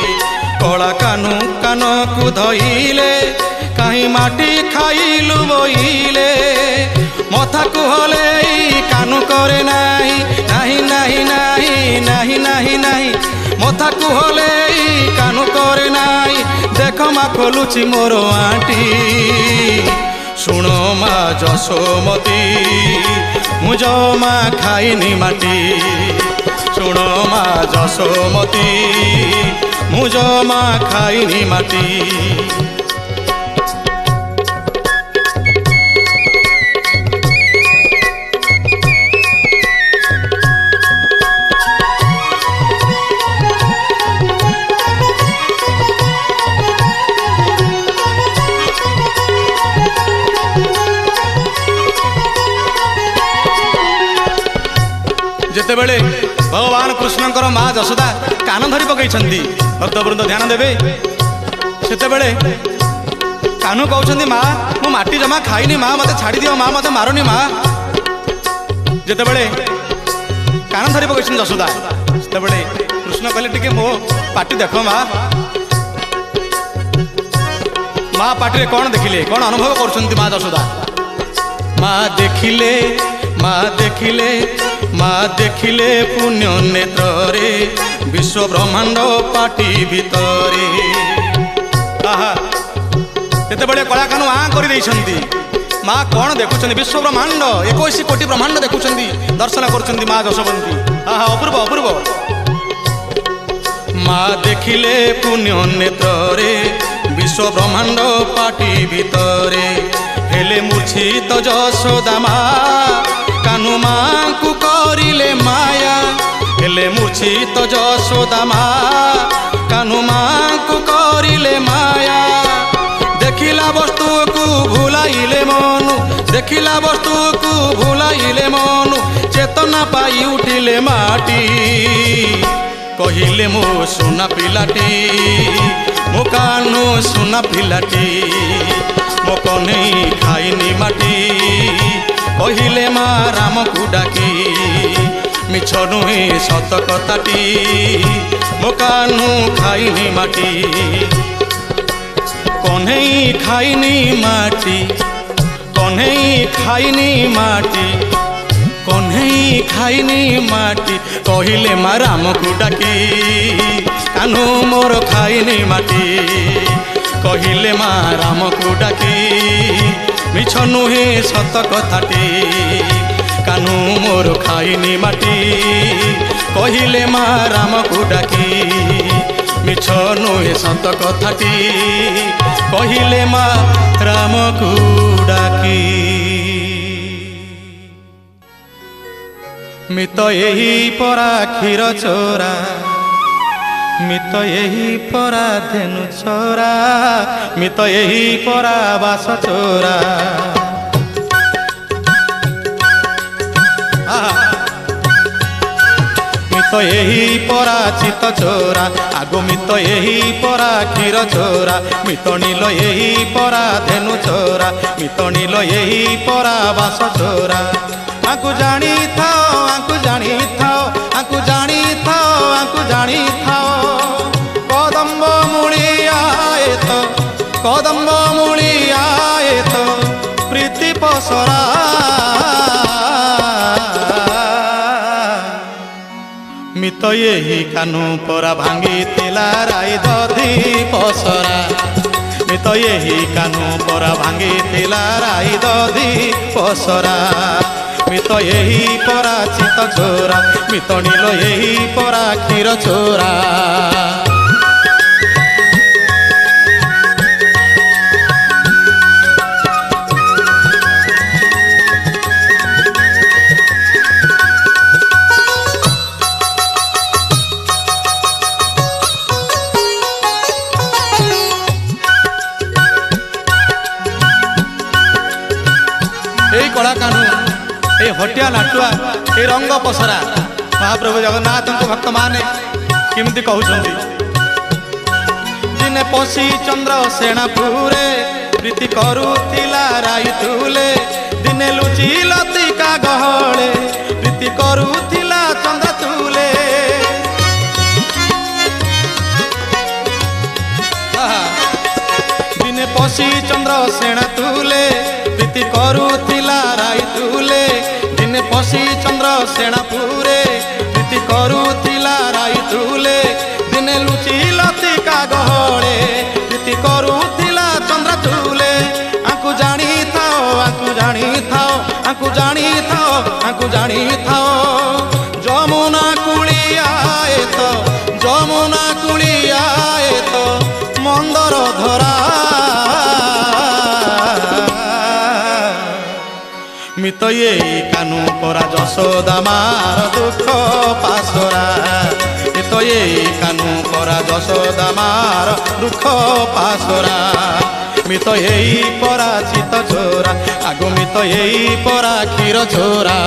କଳା କାନୁ କାନକୁ ଧଇଲେ, କାହିଁ ମାଟି ଖାଇଲୁ ବୋଇଲେ। ମଥାକୁ ହଲେଇ କାନୁ କରେ ନାହିଁ, ନାହିଁ ନାହିଁ ନାହିଁ ନାହିଁ ନାହିଁ ନାହିଁ। ମଥାକୁ ହଲେଇ କାନୁ କରେ ନାହିଁ, ଦେଖ ମା ଖୋଲୁଛି ମୋର ଆଣ୍ଟି। ଶୁଣ ମା ଯଶୋମତୀ, ମୁଁ ଜମା ଖାଇନି ମାଟି। ଶୁଣ ମା ଯଶୋମତୀ, ମୁଁ ଜମା ଖାଇନି ମାଟି। ଯେତେବେଳେ ଭଗବାନ କୃଷ୍ଣଙ୍କର ମା ଯଶୋଦା କାନ ଧରି ପକାଇଛନ୍ତି, ଭକ୍ତବୃନ୍ଦ ଧ୍ୟାନ ଦେବେ, ସେତେବେଳେ କାହ୍ନୁ କହୁଛନ୍ତି ମା ମୁଁ ମାଟି ଜମା ଖାଇନି ମା, ମୋତେ ଛାଡ଼ିଦିଅ ମା, ମୋତେ ମାରନି ମା। ଯେତେବେଳେ କାନ ଧରି ପକାଇଛନ୍ତି ଯଶୋଦା, ସେତେବେଳେ କୃଷ୍ଣ କହିଲେ ଟିକେ ମୋ ପାଟି ଦେଖ ମା। ମା ପାଟିରେ କ'ଣ ଦେଖିଲେ, କ'ଣ ଅନୁଭବ କରୁଛନ୍ତି ମା ଯଶୋଦା? ମା ଦେଖିଲେ ମା ଦେଖିଲେ ମା ଦେଖିଲେ ପୁଣ୍ୟ ନେତ୍ରରେ, ବିଶ୍ୱ ବ୍ରହ୍ମାଣ୍ଡ ପାଟି ଭିତରେ। ଆହା, ସେତେବେଳେ କଳାକାହ୍ନୁ ଆଁ କରିଦେଇଛନ୍ତି। ମା କ'ଣ ଦେଖୁଛନ୍ତି? ବିଶ୍ୱ ବ୍ରହ୍ମାଣ୍ଡ, 21 କୋଟି ବ୍ରହ୍ମାଣ୍ଡ ଦେଖୁଛନ୍ତି, ଦର୍ଶନ କରୁଛନ୍ତି ମା ଯଶୋବନ୍ତୀ। ଆହା, ଅପୂର୍ବ ଅପୂର୍ବ। ମା ଦେଖିଲେ ପୁଣ୍ୟ ନେତ୍ରରେ, ବିଶ୍ୱ ବ୍ରହ୍ମାଣ୍ଡ ପାଟି ଭିତରେ। ହେଲେ ମୂର୍ଚ୍ଛିତ ଯଶୋଦା ମା, କାହ୍ନୁ ମାଙ୍କୁ କରିଲେ ମାୟା। ହେଲେ ମୂର୍ଚ୍ଛିତ ଯଶୋଦା ମା, କାହ୍ନୁ ମାଙ୍କୁ କରିଲେ ମାୟା। ଦେଖିଲା ବସ୍ତୁକୁ ଭୁଲାଇଲେ ମନୁ, ଦେଖିଲା ବସ୍ତୁକୁ ଭୁଲାଇଲେ ମନୁ, ଚେତନା ପାଇ ଉଠିଲେ ମାଟି। କହିଲେ ମୋ ସୁନା ପିଲାଟି, ମୋ କାହ୍ନୁ ସୁନା ପିଲାଟି, ମୋ କହ୍ନେଇ ଖାଇନି ମାଟି। କହିଲେ ମା ରାମକୁ ଡାକି, ମିଛ ନୁହେଁ ସତ କଥାଟି, ମୋ କାହ୍ନୁ ଖାଇନି ମାଟି। କହ୍ନେଇ ଖାଇନି ମାଟି, କହ୍ନେଇ ଖାଇନି ମାଟି, କହ୍ନେଇ ଖାଇନି ମାଟି। କହିଲେ ମା ରାମକୁ ଡାକି, କାହ୍ନୁ ମୋର ଖାଇନି ମାଟି। କହିଲେ ମା ରାମକୁ ଡାକି, ମିଛ ନୁହେଁ ସତ କଥାଟି, କାହ୍ନୁ ମୋର ଖାଇନି ମାଟି। କହିଲେ ମା ରାମକୁ ଡାକି, ମିଛ ନୁହେଁ ସତ କଥାଟି, କହିଲେ ମା ରାମକୁ ଡାକି। ମିତ ଏହି ପରା କ୍ଷୀର ଚୋରା, ମିତ ଏହି ପରା ଧେନୁ ଚୋରା, ମିତ ଏହି ପରା ବାସ ଚୋରା। ମିତ ଏହି ପରା ଚିତ ଚୋରା, ଆଗୁ ମିତ ଏହି ପରା କ୍ଷୀର ଚୋରା। ମିତ ନୀଳ ଏହି ପରା ଧେନୁ ଚୋରା, ମିତ ନୀଳ ଏହି ପରା ବାସ ଚୋରା। ଆଙ୍କୁ ଜାଣିଥାଅ, ଆଙ୍କୁ ଜାଣିଥାଅ, ଆଙ୍କୁ ଜାଣିଥାଅ, ଆଙ୍କୁ ଜାଣିଥାଅ। କଦମ୍ବ ମୂଳିଆଏ ତ, କଦମ୍ବ ମୂଳିଆଏ ତ, ପ୍ରୀତି ପସରା। ମିତ ଏହି କାହ୍ନୁ ପରା ଭାଙ୍ଗିଥିଲା ରାଇ ଦଧି ପସରା। ମିତ ଏହି କାହ୍ନୁ ପରା ଭାଙ୍ଗିଥିଲା ରାଇ ଦଧି ପସରା। ମିତ ଏହି ପରା ଚିତ ଚୋରା, ମିତ ନୀଳ ଏହି ପରା କ୍ଷୀର ଚୋରା। এই কলা কাহ্নু, এই হটিয়া নাটুয়া, এই রঙ্গ পসরা महाप्रभु जगन्नाथ को भक्त माने किमती कहउछंती दिने पशी चंद्र सेनापुरे प्रीति करुथिला राइतुले दिने लुचि लतिका गहळे प्रीति करुथिला चंद्र तुले दिने पशी चंद्र सेना तुले प्रीति करुथिला राइतुले दिने पशी चंद्र सेनापुरे प्रीति करुथिला राइतुले दिने लुचि लतिका गहळे प्रीति करुथिला चंद्र तुले आंकु जानी थाओ आंकु जानी थाओ आंकु जानी थाओ आंकु जानी थाओ जमुना कुलिया तो जमुना कुलिया तो मंदर धरा मित ये कानू परा यशोदा मार दुख पासरा मित ये कानू परा यशोदा मार दुख पासरा मित यही परा चित छोरा आगो मित यही परा क्षीर छोरा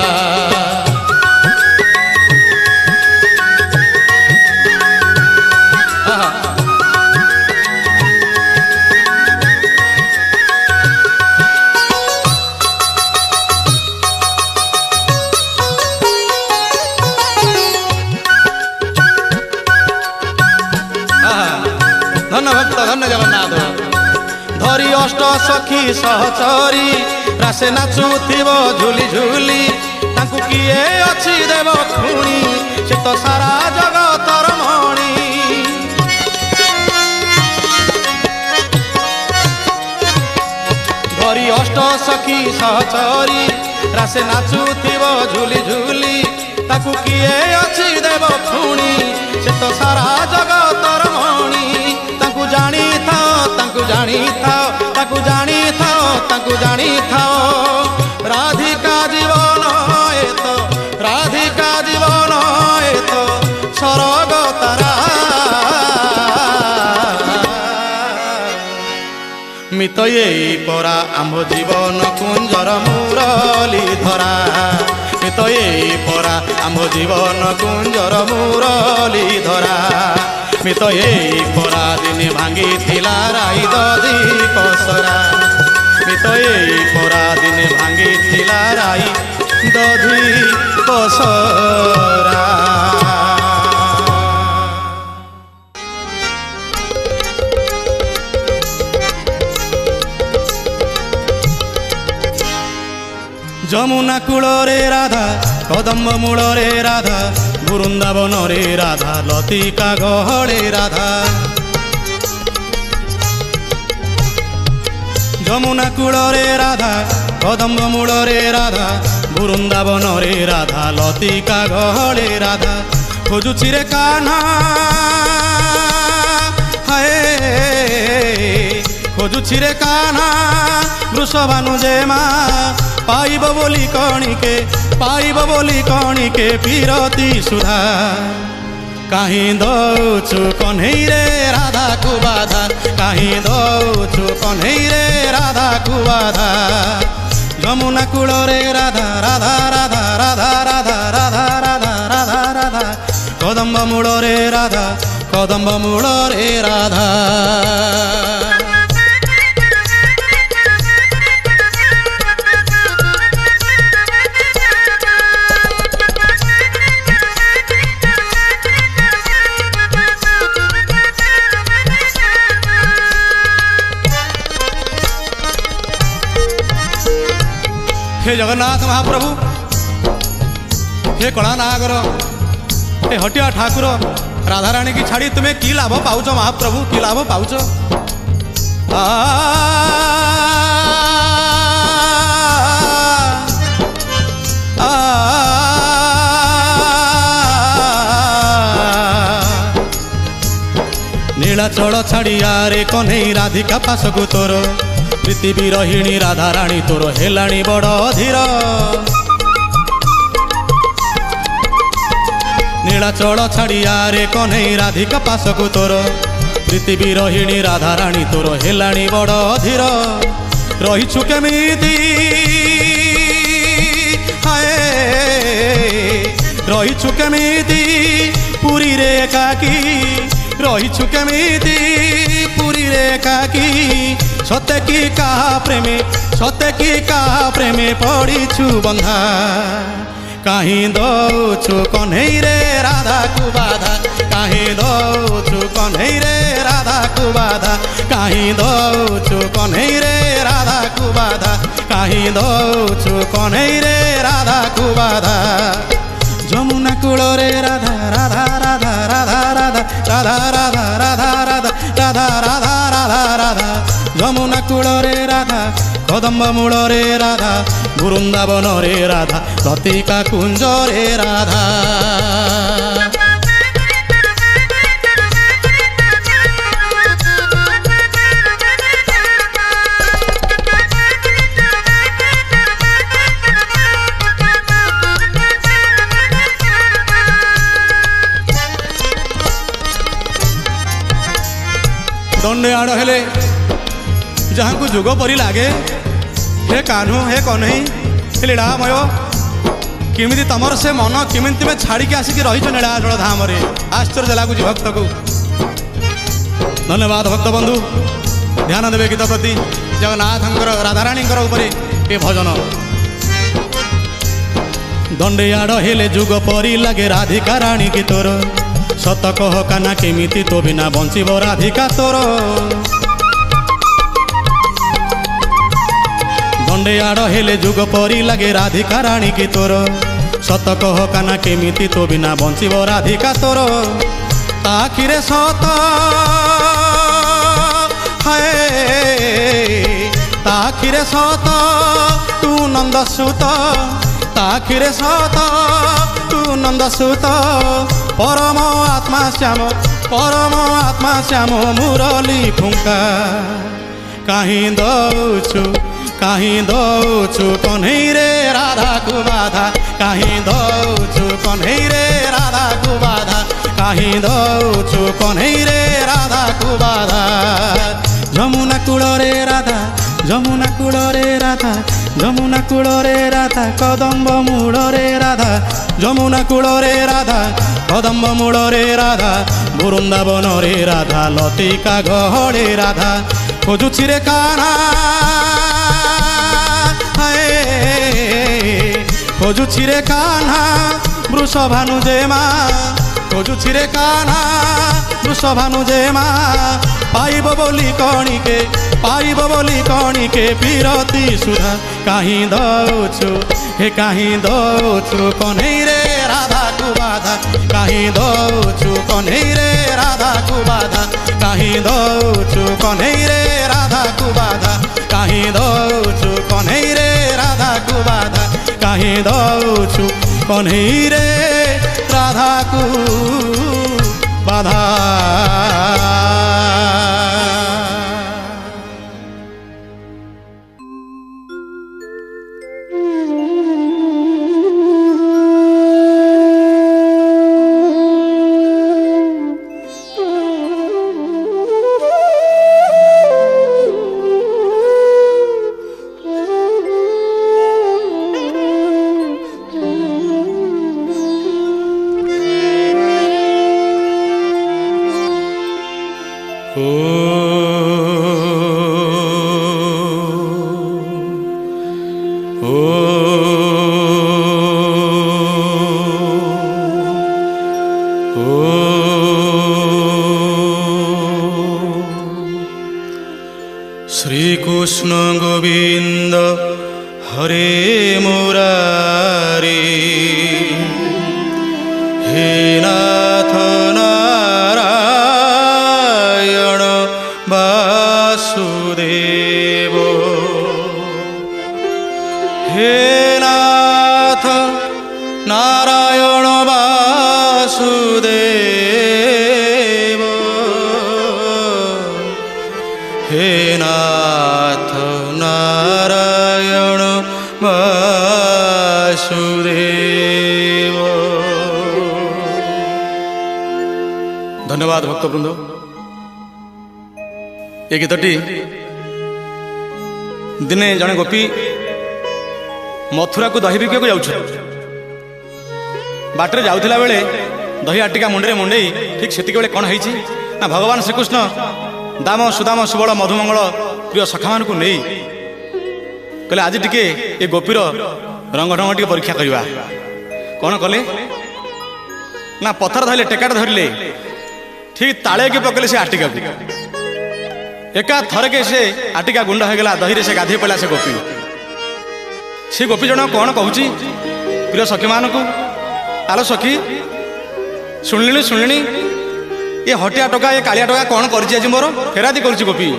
धन भक्त धन जगन्नाथ धरी अष्ट सखी सहचरी रासे नाचुथिब झुली झुली तांकु किए अछि देव खुणी से तो सारा जगतर मणि धरी अष्ट सखी सहचरी रासे नाचुथिब झुली झुली ताकु किए अछि देव खुणी से तो सारा जगतर मणि जानी थाओ ताकु जानी थाओ ताकु जानी थाओ ताकु जानी थाओ राधिका जीवन तो राधिका जीवन तो सरग तारा मित ये परा आम्भ जीवन कुंजर मुरली धरा मित ये परा आम्भ जीवन कुंजर मुरली धरा मित ये परा दिने भांगी थिला राई दधी कसरा मित ये परा दिने भांगी थिला राई दधी कसरा जमुना कूल रे राधा कदम्ब मूल रे राधा वृंदावन रे राधा लतिका गहळे राधा जमुना कूल रे राधा कदम्ब मूल रे राधा वृंदावन रे राधा लतिका गहळे राधा खोजुछि रे कान्हा हाय खोजुछि रे कान्हा वृषभानु जेमा पाइब बोली कणिके पीरती सुधा कहीं दौचु कन्हई रे राधा को बाधा कहीं दौचु कन्हई रे राधा को बाधा जमुना कूल रे राधा राधा राधा राधा राधा राधा राधा राधा राधा कदम्ब मूल रे राधा कदम्ब मूल रे राधा हे जगन्नाथ महाप्रभु हे कला नागर हे हटिया ठाकुर राधाराणी की छाड़ी तुम्हें की लाभ पाउच महाप्रभु की लाभ पाउच नीलाचल छाड़िया रे कन्हई राधिका पासकु तोर प्रीति विरहिणी राधाराणी तोर हेलाणी बड़ धीर नीलाचल छाड़िया रे कन्हई राधिका पासकु तोर प्रीति विरहिणी राधाराणी तोर हेलाणी बड़ धीर रहीछु केमिति हाय रहीछु केमिति पुरी रे एकाकी रहीछु केमिति पुरी रे एकाकी सते की कहा प्रेमे पड़ीछु बंधा कहीं दौछु कन्हई रे राधा को बाधा कहीं दौछु कन्हई रे राधा को बाधा कहीं दौछु कन्हई रे राधा को बाधा कहीं दौछु कन्हई रे राधा को बाधा যমুনা কূলরে রাধা রাধা রাধা রাধা রাধা রাধা রাধা রাধা রাধা রাধা রাধা রাধা রাধা যমুনা কূলরে রাধা কদম্ব মূলরে রাধা বৃন্দাবনরে রাধা লতিকা কুঞ্জরে রাধা दंडे आड़ हेले जहाँ को जुग परी लागे हे कान्हू हे कन्हई हे लीलामय किमिति तमर से मन किमिति में छाड़ी के आसिक रही नीलाचल धाम रे आश्चर्य लगुच भक्त को धन्यवाद भक्त बंधु ध्यान देवे गीत प्रति जगन्नाथ राधाराणी ये भजन दंडे आड़ हेले जुग परी लगे राधिका राणी की तोर सत कह काना केमिति तो बिना बंचिब राधिका तोर दंडे आड़ हेले जुग परी लगे राधिका राणी की तोर सत कह काना केमिति तो बिना बंचिब राधिका तोर ताखिरे सत हाय ताखिरे सत तू नंदसुत ताखिरे सत तू नंदसुत परम आत्मा श्याम मुरली फुंका कहीं दौछु कन्हई रे राधा को बाधा कहीं दौछु कन्हई रे राधा को बाधा कहीं दौछु कन्हई रे राधा को बाधा যমুনা কূলরে রাধা যমুনা কূলরে রাধা যমুনা কূলরে রাধা কদম্ব মূলরে রাধা যমুনা কূলরে রাধা কদম্ব মূলরে রাধা বৃন্দাবনরে রাধা লতিকা গহড়ে রাধা খোঁজুছি রে কানা খোঁজুছি রে কানা বৃষভানু যে মা খোঁজুছি রে কানা বৃষভানু যে মা पाइब बोली कणिके पीरती सुधा कहीं दौछु कन्हई रे राधा को बाधा कहीं दौछु कन्हई रे राधा को बाधा कहीं दौछु कन्हई रे राधा को बाधा कहीं दौछु कन्हई रे राधा को बाधा कहीं दौछु कन्हई रे राधा को बाधा শ্রীকৃষ্ণ গোবিন্দ হরে মুরারি হে নাথ নারায়ণ বাসুদেব হে নাথ নারায়ণ বাসুদেব হে নাথ নারায়ণ বাসুদেব। धन्यवाद भक्तवृंद ये गीतटी दिने जड़े गोपी मथुरा को दही बिकिया जाऊँ बाटर जाऊला बेले दही आटिका मुंडे मुंडे ठीक से कौन है ना भगवान श्रीकृष्ण दाम सुदाम सुबल मधुमंगल प्रिय सखा मान नहीं कहले आज टिके ये गोपीर रंग ढंग टे परीक्षा करवा कौन कले ना पथर धरले टेकाट धरले ठीक ताले के पकड़े से आटिका को एका थरके से आटिका गुंड हो गला दही से गाधे पड़ा से गोपी जन कौन कहूँ प्रिय सखी मान को आलो सखी शुणिली ये हटिया टोका ये कालिया टोका कौन कर मोर फेरादी कर गोपी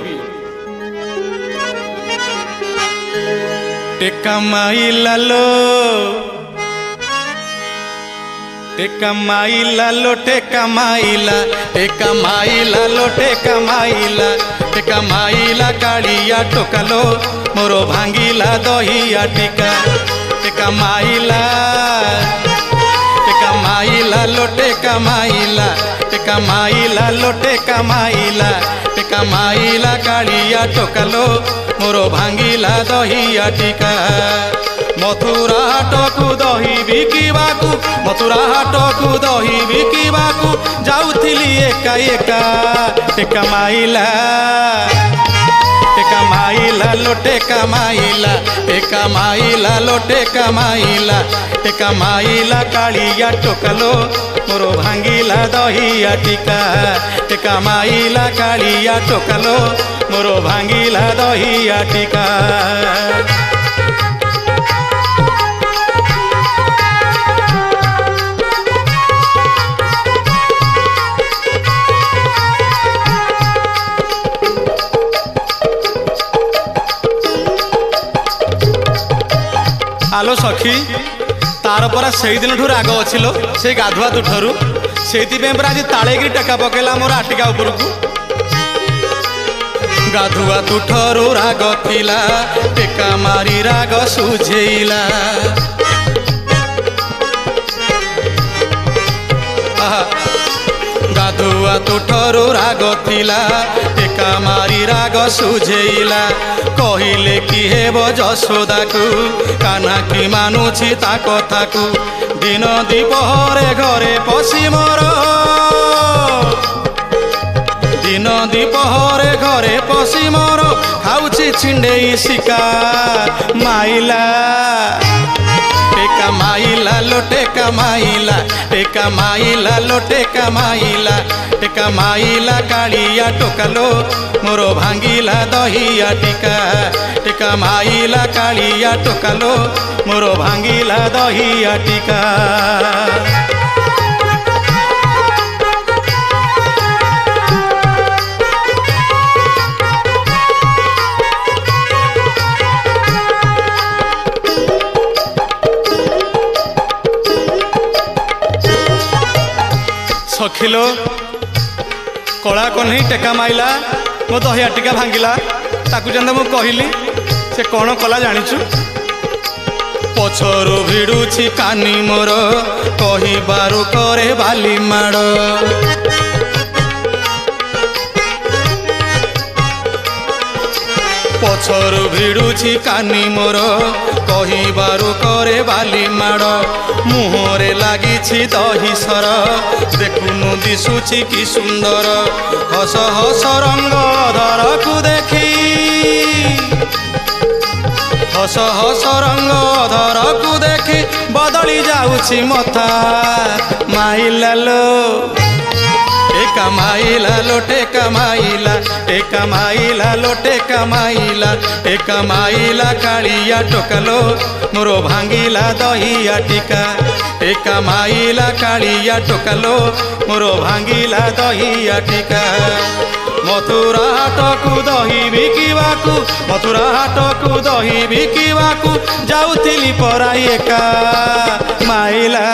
टेका माइला लो टेका माइला लो टेका माइला टेका माइला लो टेका माइला टेका माइला कालिया टोका लो मोरो भांगिला दहिया टिका टेका माइला लोटे कमाइला टेका माइला लोटे कमाइला टेका माइला कालिया टोकालो मोरो भांगिला दहिया टिका मथुरा हाटकू दही बिकिबाकू मथुरा हाटकू दही बिकिबाकू जाउथिली एका एका टेका माइला लोटे कमाइला टेका माइला लोटे कमाइला टेका माइला कालिया टोकालो मोरो भांगिला दहिया टिका टेका माइला कालिया टोकालो मोरो भांगिला दहिया टिका आलो सखी तार परा से दिन ठू राग अच्छी लो से गाधुआ तुठू से आज ताड़ेगी टेका पकेला मोर आटिका उपरकू गाधुआ तुठरू राग थिला टेका मारी राग सुझेला गाधुआ तुठरू राग थिला टेका मारी राग सुझेला कहिले कि हेब जशोदा को काना कि मानुछि ता कथा को दिन दीपहरे घरे पशि मोर दिन दीपहरे घरे पशि मोर खाऊछि छिंडेई शिका माइला टेका माइला लोटे कमाइला टेका माइला लोटे कमाइला टेका माइला कालिया टोकालो मोरो भांगिला दहिया टिका टेका माइला कालिया टोकालो मोरो भांगिला दहिया टिका सखिलो कला कन्हई टेका माइला मो दहिया टिका भांगिला ताकू जेंदा मु कहली से कौन कला जानिछु पछरु भिडुछि कानी मोर कहिबारु करे बाली माड़ पछरु भिडुछि कानी मोर कहिबारु करे बाली माड़ मुहरे लागिछि दही सर देखुनु दिशुछि कि सुंदर हस हस रंग धरकू देखी हस हस रंग धरकू देखी बदली जाउछि मथा माइला लो टेका माइला लोटे कमाइला टेका माइला लोटे कमाइला टेका माइला कालिया टोकालो मोरो भांगिला दहिया टिका टेका माइला कालिया टोकालो मोरो भांगिला दहिया टिका मथुरा हाटकू दही बिकिबाकू मथुरा हाटकू दही बिकिबाकू जाउथिली परा एका माइला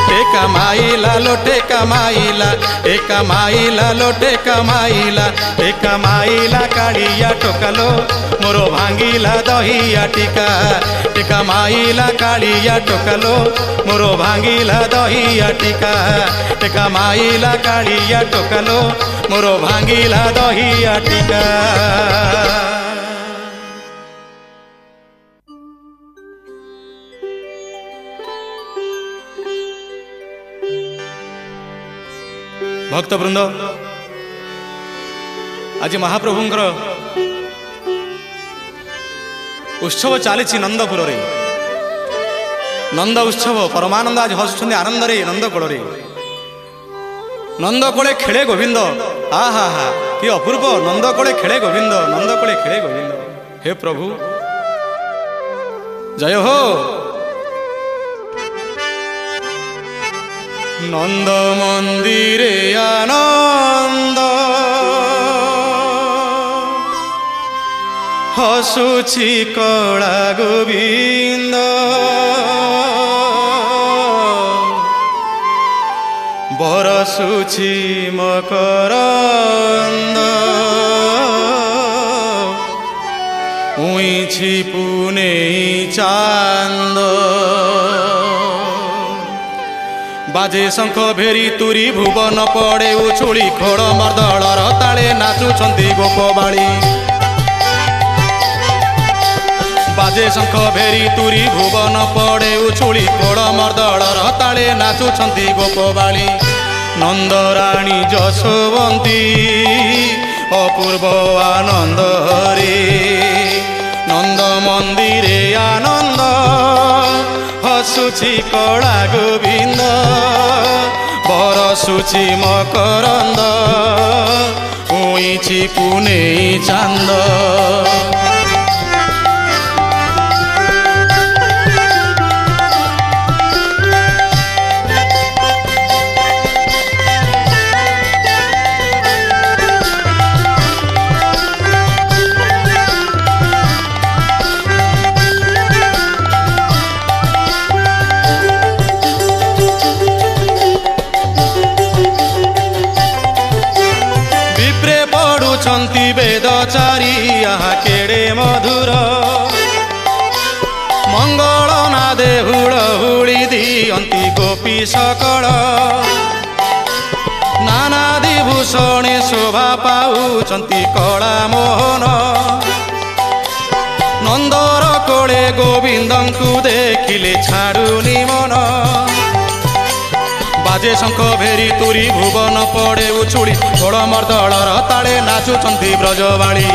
टेका माइला लोटे कमाइला टेका माइला लोटे कमाइला टेका माइला कालिया टोकालो मोरो भांगिला दहिया टिका टेका माइला कालिया टोकालो मोरो भांगिला दहिया टिका टेका माइला कालिया टोकालो मोरो भांगिला दहिया टिका ଭକ୍ତବୃନ୍ଦ, ଆଜି ମହାପ୍ରଭୁଙ୍କର ଉତ୍ସବ ଚାଲିଛି ନନ୍ଦପୁରରେ। ନନ୍ଦ ଉତ୍ସବ, ପରମାନନ୍ଦ ଆଜି ହସୁଛନ୍ତି ଆନନ୍ଦରେ ନନ୍ଦକୋଳରେ। ନନ୍ଦକୋଳେ ଖେଳେ ଗୋବିନ୍ଦ, ହା ହା ହା କି ଅପୂର୍ବ! ନନ୍ଦକୋଳେ ଖେଳେ ଗୋବିନ୍ଦ, ନନ୍ଦକୋଳେ ଖେଳେ ଗୋବିନ୍ଦ। ହେ ପ୍ରଭୁ ଜୟ ହୋ। ନନ୍ଦ ମନ୍ଦିରେ ଆନନ୍ଦ ହସୁଛି କଳା ଗୋବିନ୍ଦ, ବରସୁଛି ମକରନ୍ଦ, ଉଇଁଛି ପୁନେଇ ଚାନ୍ଦ। ବାଜେ ଶଙ୍ଖ ଭେରି ତୁରି ଭୁବନ ପଡ଼େ ଉଛୁଳି, ଖୋଳ ମର୍ଦ୍ଦଳର ତାଳେ ନାଚୁଛନ୍ତି ଗୋପବାଳୀ। ବାଜେ ଶଙ୍ଖ ଭେରି ତୁରି ଭୁବନ ପଡ଼େ ଉଛୁଳି, ଖୋଳ ମର୍ଦ୍ଦଳର ତାଳେ ନାଚୁଛନ୍ତି ଗୋପବାଳୀ। ନନ୍ଦରାଣୀ ଯଶୋବନ୍ତୀ ଅପୂର୍ବ ଆନନ୍ଦରେ, ନନ୍ଦ ମନ୍ଦିରେ ଆନନ୍ଦ ହସୁଛି କଳା ଗୋବିନ୍ଦ, ବରସୁଛି ମକରନ୍ଦ, ଉଇଁଛି ପୁନେଇ ଚାନ୍ଦ। ଛନ୍ତି ବେଦଚାରୀ ଆହା କେଡ଼େ ମଧୁର, ମଙ୍ଗଳ ନାଦେ ହୁଳ ହୁଳି ଦିଅନ୍ତି ଗୋପୀ ସକଳ। ନାନାଦି ଭୂଷଣେ ଶୋଭା ପାଉଛନ୍ତି କଳା ମୋହନ, ନନ୍ଦର କୋଳେ ଗୋବିନ୍ଦଙ୍କୁ ଦେଖିଲେ ଛାଡ଼ୁନି ମନ। ବାଜେ ଶଙ୍ଖ ଭେରି ତୁରି ଭୁବନ ପଡ଼େ ଉଛୁଳି, ଖୋଳ ମର୍ଦ୍ଦଳର ତାଳେ ନାଚୁଛନ୍ତି ବ୍ରଜବାଳୀ।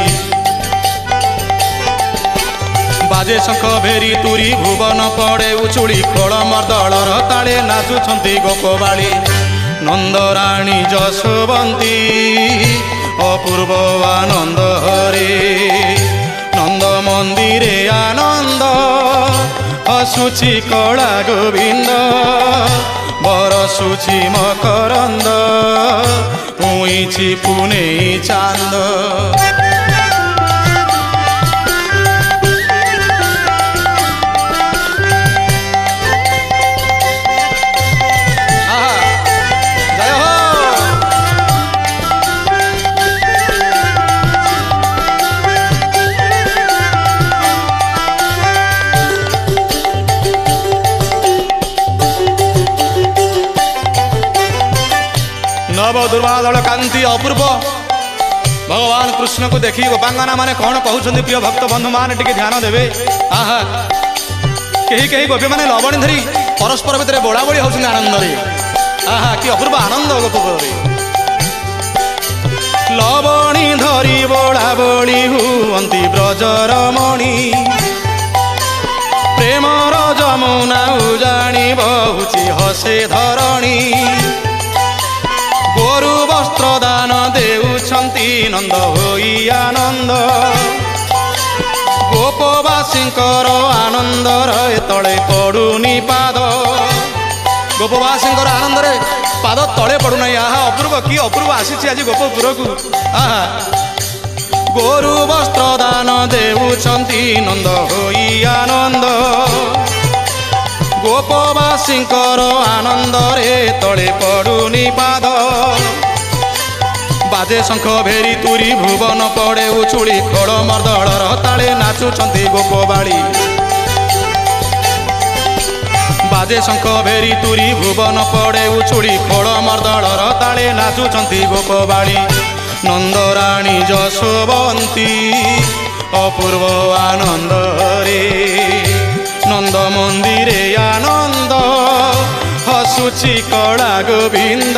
ବାଜେ ଶଙ୍ଖ ଭେରି ତୁରି ଭୁବନ ପଡ଼େ ଉଛୁଳି, ଖୋଳ ମର୍ଦ୍ଦଳର ତାଳେ ନାଚୁଛନ୍ତି ଗୋପବାଳୀ। ନନ୍ଦରାଣୀ ଯଶୋବନ୍ତୀ ଅପୂର୍ବ ଆନନ୍ଦରେ, ନନ୍ଦ ମନ୍ଦିରେ ଆନନ୍ଦ ହସୁଛି କଳା ଗୋବିନ୍ଦ, ବରସୁଛି ମକରନ୍ଦ, ଉଇଁଛି ପୁନେଇ ଚାନ୍ଦ। ନବ ଦୁର୍ବାଦଳ କାନ୍ତି ଅପୂର୍ବ। ଭଗବାନ କୃଷ୍ଣକୁ ଦେଖି ଗୋପାଙ୍ଗନା ମାନେ କ'ଣ କହୁଛନ୍ତି ପ୍ରିୟ ଭକ୍ତ ବନ୍ଧୁ ମାନେ ଟିକେ ଧ୍ୟାନ ଦେବେ। ଆହା, କେହି କେହି ଗୋପୀ ମାନେ ଲବଣୀ ଧରି ପରସ୍ପର ଭିତରେ ବୋଳା ବୋଳି ହଉଛନ୍ତି ଆନନ୍ଦରେ। ଆହା, କି ଅପୂର୍ବ ଆନନ୍ଦ ଗୋପପୁରରେ। ଲବଣୀ ଧରି ବୋଳା ବୋଳି ହୁଅନ୍ତି ବ୍ରଜରମଣୀ, ପ୍ରେମର ଯମୁନା ଉଜାଣି ବହୁଛି ହସେ ଧରଣୀ। ଗୋରୁ ବସ୍ତ୍ର ଦାନ ଦେଉଛନ୍ତି ନନ୍ଦ ହୋଇ ଆନନ୍ଦ, ଗୋପବାସୀଙ୍କର ଆନନ୍ଦର ତଳେ ପଡ଼ୁନି ପାଦ। ଗୋପବାସୀଙ୍କର ଆନନ୍ଦରେ ପାଦ ତଳେ ପଡ଼ୁନାହିଁ। ଆହା, ଅପୂର୍ବ, କି ଅପୂର୍ବ ଆସିଛି ଆଜି ଗୋପପୁରକୁ। ଆହା, ଗୋରୁ ବସ୍ତ୍ର ଦାନ ଦେଉଛନ୍ତି ନନ୍ଦ ହୋଇ ଆନନ୍ଦ, ଗୋପବାସୀଙ୍କର ଆନନ୍ଦରେ ତଳେ ପଡ଼ୁନି ପାଦ। ବାଜେ ଶଙ୍ଖ ଭେରି ତୁରି ଭୁବନ ପଡ଼େ ଉଛୁଳି, ଖୋଳ ମର୍ଦ୍ଦଳର ତାଳେ ନାଚୁଛନ୍ତି ଗୋପବାଳୀ। ବାଜେ ଶଙ୍ଖ ଭେରି ତୁରି ଭୁବନ ପଡ଼େ ଉଛୁଳି, ଖୋଳ ମର୍ଦ୍ଦଳର ତାଳେ ନାଚୁଛନ୍ତି ଗୋପବାଳୀ। ନନ୍ଦରାଣୀ ଯଶୋବନ୍ତୀ ଅପୂର୍ବ ଆନନ୍ଦରେ, ନନ୍ଦ ମନ୍ଦିରେ ଆନନ୍ଦ ହସୁଛି କଳା ଗୋବିନ୍ଦ,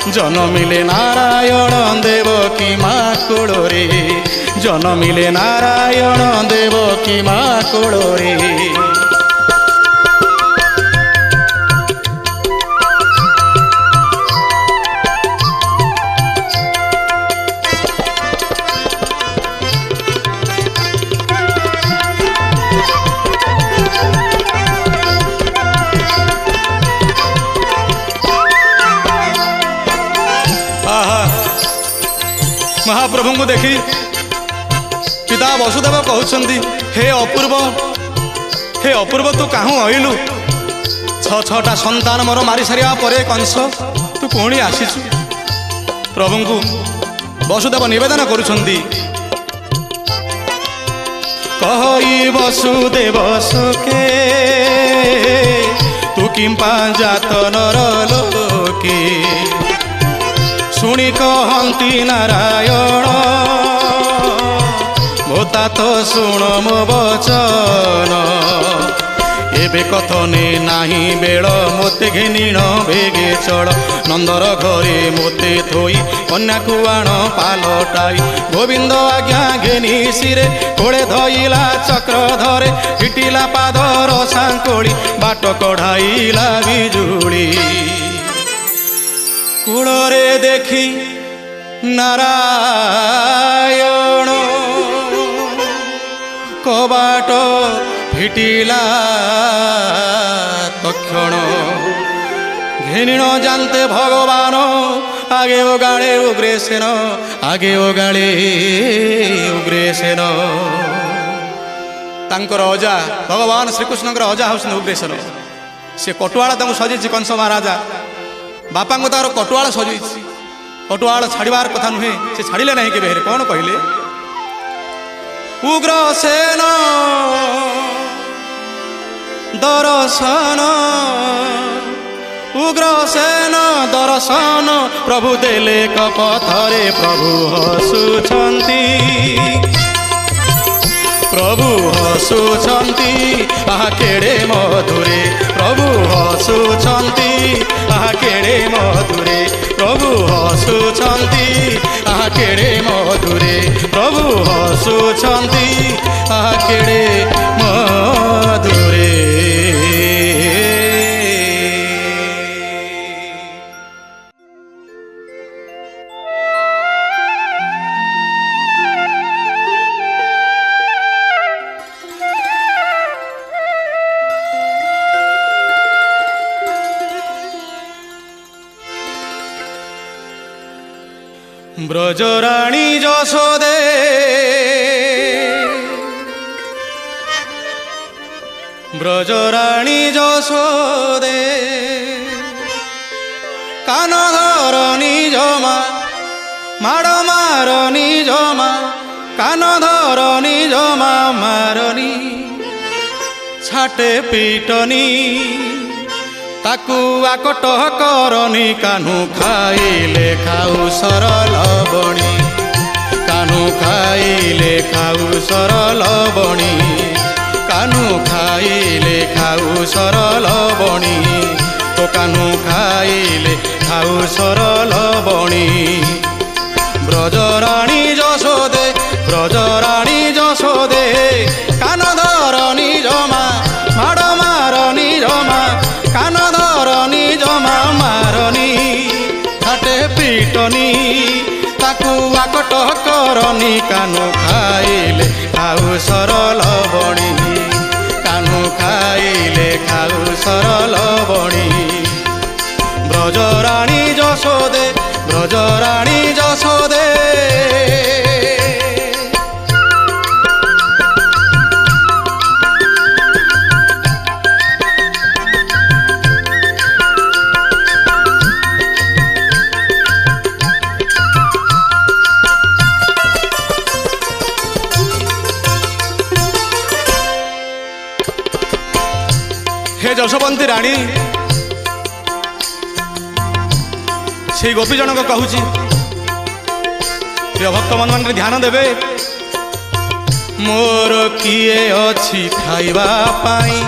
জনমিলে নারায়ণ দেবকী মা কোଳରେ জনমিলে নারায়ণ দেবকী মা কোଳରେ। महाप्रभु को देखी पिता वसुदेव कहते हे अपूर्व तू कहूँ अइलु छटा संतान मोर मारी सारिया पर कंस तू पुणी आसीचु। प्रभु को वसुदेव निवेदन करुछंती कहि वसुदेव सुखे तू किंपा जात नर लोके शुणी कहती नारायण मोता तो शुण मो वचन एबे कथने नाही बेल मोते घेनिण बेगे चढ़ नंदर घरे मोते थोई कन्या को आण पालटाई गोविंद आज्ञा घेनी सिरे कोड़े धइला चक्र धरे फिटिला पादर सांकोली बाट कढ़ाइला बिजुली कूଳରେ देखी नारायण कबाट फिटिला तक्षण घेनिण जानते भगवान आगे ओगाड़े उग्रेसेन आगे ओगाड़े उग्रेसेन तांकर अजा भगवान श्रीकृष्ण अजा हूँ उग्रेसेन से कटुआला सजी कंस महाराजा बापा को तार कटुआल सजई कटुआल छाड़बार कथा नुहे से छाड़िले नहीं के कौन कहले उग्रसेन दर्शन उग्रसेन दर्शन प्रभु देले कपथरे प्रभु हसुछंती प्रभु हसुछंती आहा केड़े मधुरे प्रभु हसुछंती आहा केड़े मधुरे प्रभु हसुछंती आहा केड़े मधुरे प्रभु हसुछंती आहा केड़े मधुरे। ब्रजराणी यशोदे ब्रजराणी यशोदे कान धरनी जमा माड़ मारनी जमा कान धरनी जमा मारनी छाटे पीटनी ताकू आकट करनी कान्हू खाइले खाऊ सरल बणी कान्हू खाइले खाऊ सरल बणी कान्हू खाइले खाऊ सरल बणी तो कान्हू खाइले खाऊ सरल बणी। ब्रजराणी यशोदे ब्रजराणी यशोदे कान धरनी जमा माड़ मारनी जमा कान धरनी जमा मारनी छाटे पीटनी ताकू आकट करनी कानू खाइले खाऊ सरल बणी कानू खाइले खाऊ सरल बणी। ब्रजराणी यशोदे ब्रजराणी यशोदे हे यशोवंती राणी से गोपी जनक कहूँ प्रिय भक्त मन मन ध्यान देवे मोर किए अछि खाइबा पाई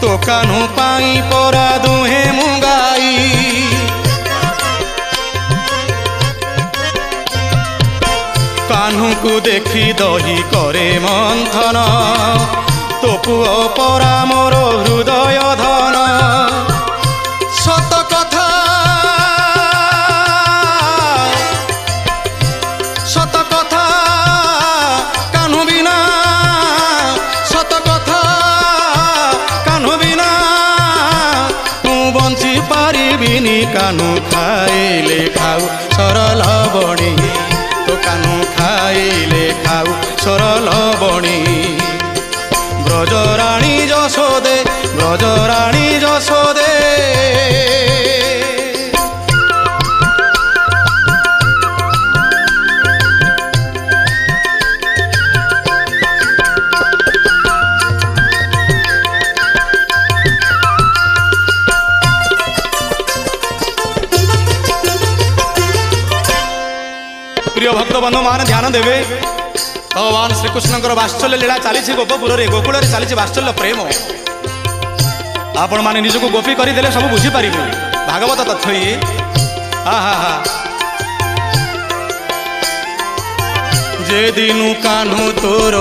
तो कान्हू पाई परा दुहे मुगाई ତୋକୁ ଦେଖି ଦହି କରେ ମନ୍ଥନ ତୋ ପୁଅ ପରା ମୋର ହୃଦୟ ଧନ ସତ କଥା କାହ୍ନୁ ବିନା ସତ କଥା କାହ୍ନୁ ବିନା ମୁଁ ବଞ୍ଚି ପାରିବିନି କାହ୍ନୁ ଖାଇଲେ ଖାଉ ସରଳ ବଣି তো কানু খাইলে খাও সরল বণী ব্রজরাণী যশোদে ব্রজরাণী যশোদে प्रिय भक्त बंधु मान ध्यान देवे भगवान श्रीकृष्ण वात्सल्य लीला चली गोपपुर में गोकुल चली वात्सल्य प्रेम आपण मैंने निजक गोपी करदे सब बुझीपर भागवत तथ्य ये आहा जे दिनु कान्हू तोर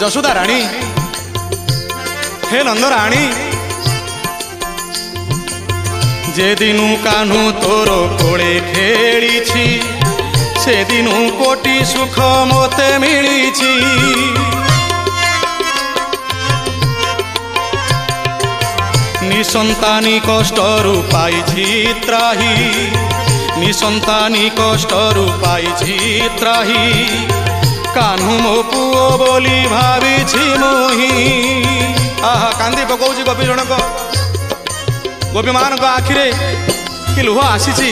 যশোদা রানী হে নন্দ রানী যেদিনু কাহ্নু তোর কোলে খেলিছি সেদিনু কোটি সুখ মতে মিলিছি নিঃসন্তানী কষ্টরু পাইছি ত্রাহি নিঃসন্তানী কষ্টরু পাইছি ত্রাহি কাহ্নু মো পুଅ ବୋଲି ভাবিছি মোহি আহা কান্দি পকাউছি গোপী জনক गोपी मान आखिरे कि लुह आसी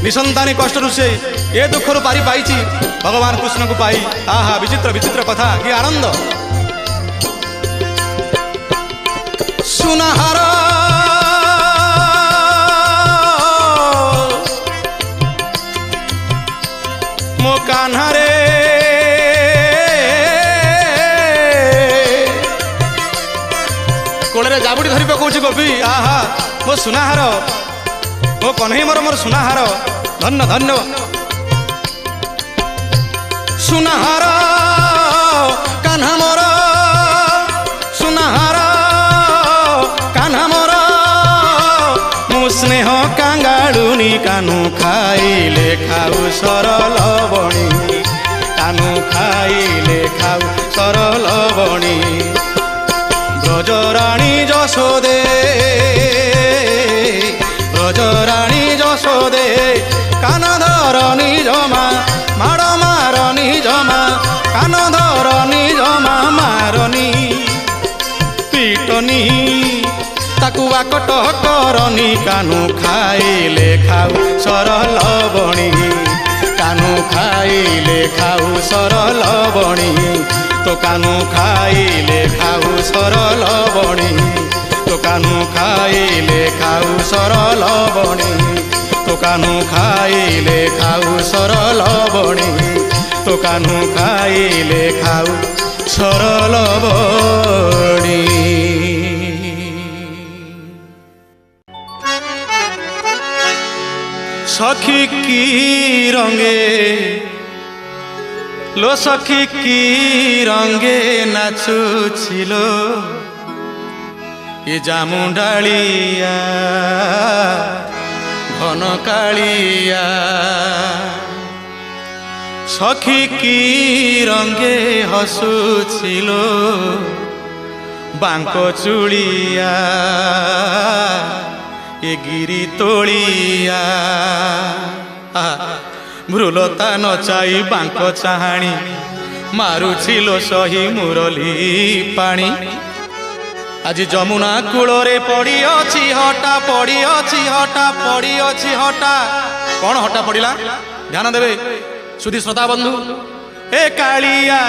निसंतानी कष्ट से ए दुखर पारी पाई भगवान कृष्ण को पाई आहा विचित्र विचित्र कथा कि आनंद सुनाहार मो कान्हारे कोड़े जाबुड़ी धरी पकाउछि गोपी आहा मो सुनाहार मो कन्हई मोर मोर सुनाहार धन्य धन्य सुनाहार कान्हा मोर सुनाहार कान्हा मोर मो स्नेह कांगाळुनी कान्हू खाइले खाऊ सरल बणी कान्हू खाइले खाऊ सरल बणी ब्रजराणी যশোদে ব্রজরাণী যশোদে কান ধরণী জমা মাড় মারণী জমা কান ধরণী জমা মারণী পিটনি তাকু বাকট করণী কানু খাইলে খাও সরল বণী কানু খাইলে খাও সরল বণী तो कानू खाइले खाऊ सरल बणी तो कानू खाइले खाऊ सरल बणी तो कानू खाइले खाऊ सरल बणी तो कानू खाइले खाऊ सरल बणी सखी की रंगे लो सखी की रंगे नाचुछिलो ये जामुंडालिया घन कालिया सखी की रंगे हसुछिलो बांको चुड़िया ये गिरी तोलिया मृलता नचाई बांक चाहाणी मारुछिलो सही मुरली पानी आज जमुना कूଳରେ पड़ी अछि हटा पड़ी अछि हटा पड़ी अछि हटा कौन हटा पड़िला ध्यान देवे सुधी श्रोता बंधु ए कालिया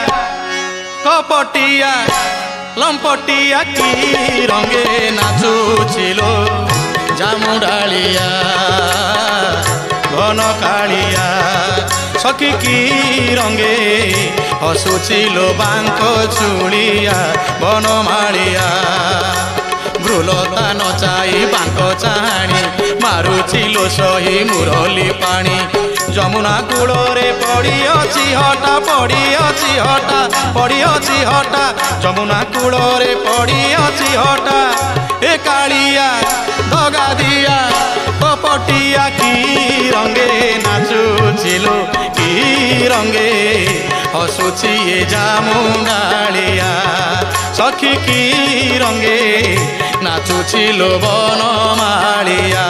कपटिया लंपटिया की रंगे नाचुछिलो जामुडालिया घन कालिया सखी की रंगे हसुछिलो बांक चुड़िया बनमालिया मृलता नचाई बांक चाहाणी मारु ଢାଳୁଛି ଲୋ ସହି ମୁରଲି ପାଣି ଯମୁନା କୂଳରେ ପଡ଼ିଅଛି ହଟା ପଡ଼ିଅଛି ହଟା ପଡ଼ିଅଛି ହଟା ଯମୁନା କୂଳରେ ପଡ଼ିଅଛି ହଟା ଏ କାଳିଆ ଦଗା ଦିଆ କପଟିଆ କି ରଙ୍ଗେ ନାଚୁଛି ଲୋ କି ରଙ୍ଗେ ହସୁଛି ଏ ଜାମୁଣ୍ଡାଳିଆ ସଖୀ କି ରଙ୍ଗେ ନାଚୁଛି ଲୋ ବନମାଳିଆ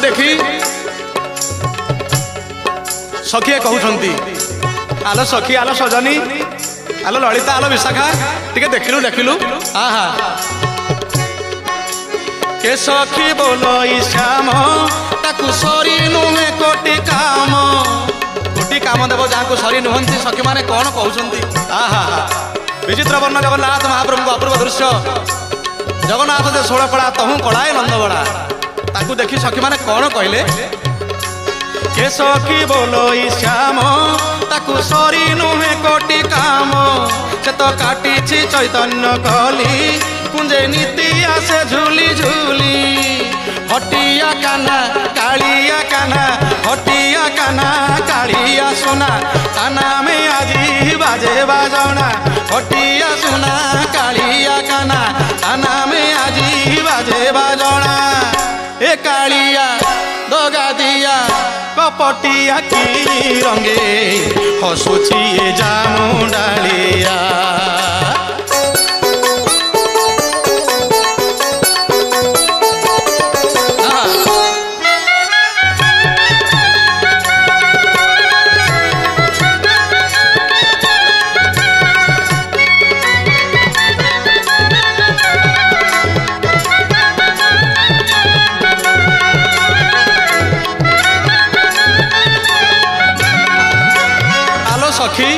देखी सखिए कहते आलो सखी आलो सजनी आलो ललिता आलो विशाखा टिके देखिलु देखिलु आहा के सखी बोलो श्याम ताकू सरी नुहे कोटी काम देव जहाँ को सरी नुहंती सखी माने कौन कहते आहा विचित्र वर्ण जगन्नाथ महाप्रभु अपूर्व दृश्य जगन्नाथ जे 16 कला तहु कलाए नंदबड़ा ताकू देखी सखी माने कौन कहले के सखी बोलो श्याम ताकू सरी नुहे कोटी काम से तो काटी चैतन्य कली कुंजे नीति आसे झूली झूली हटिया काना कालिया काना हटिया काना कालिया सुना काना में आजी बाजे बाजना हटिया सुना कालिया काना काना में आजी बाजे बाजना ए कालिया दगा दिया कपटिया की रंगे हसुची ए जामुंडालिया सखी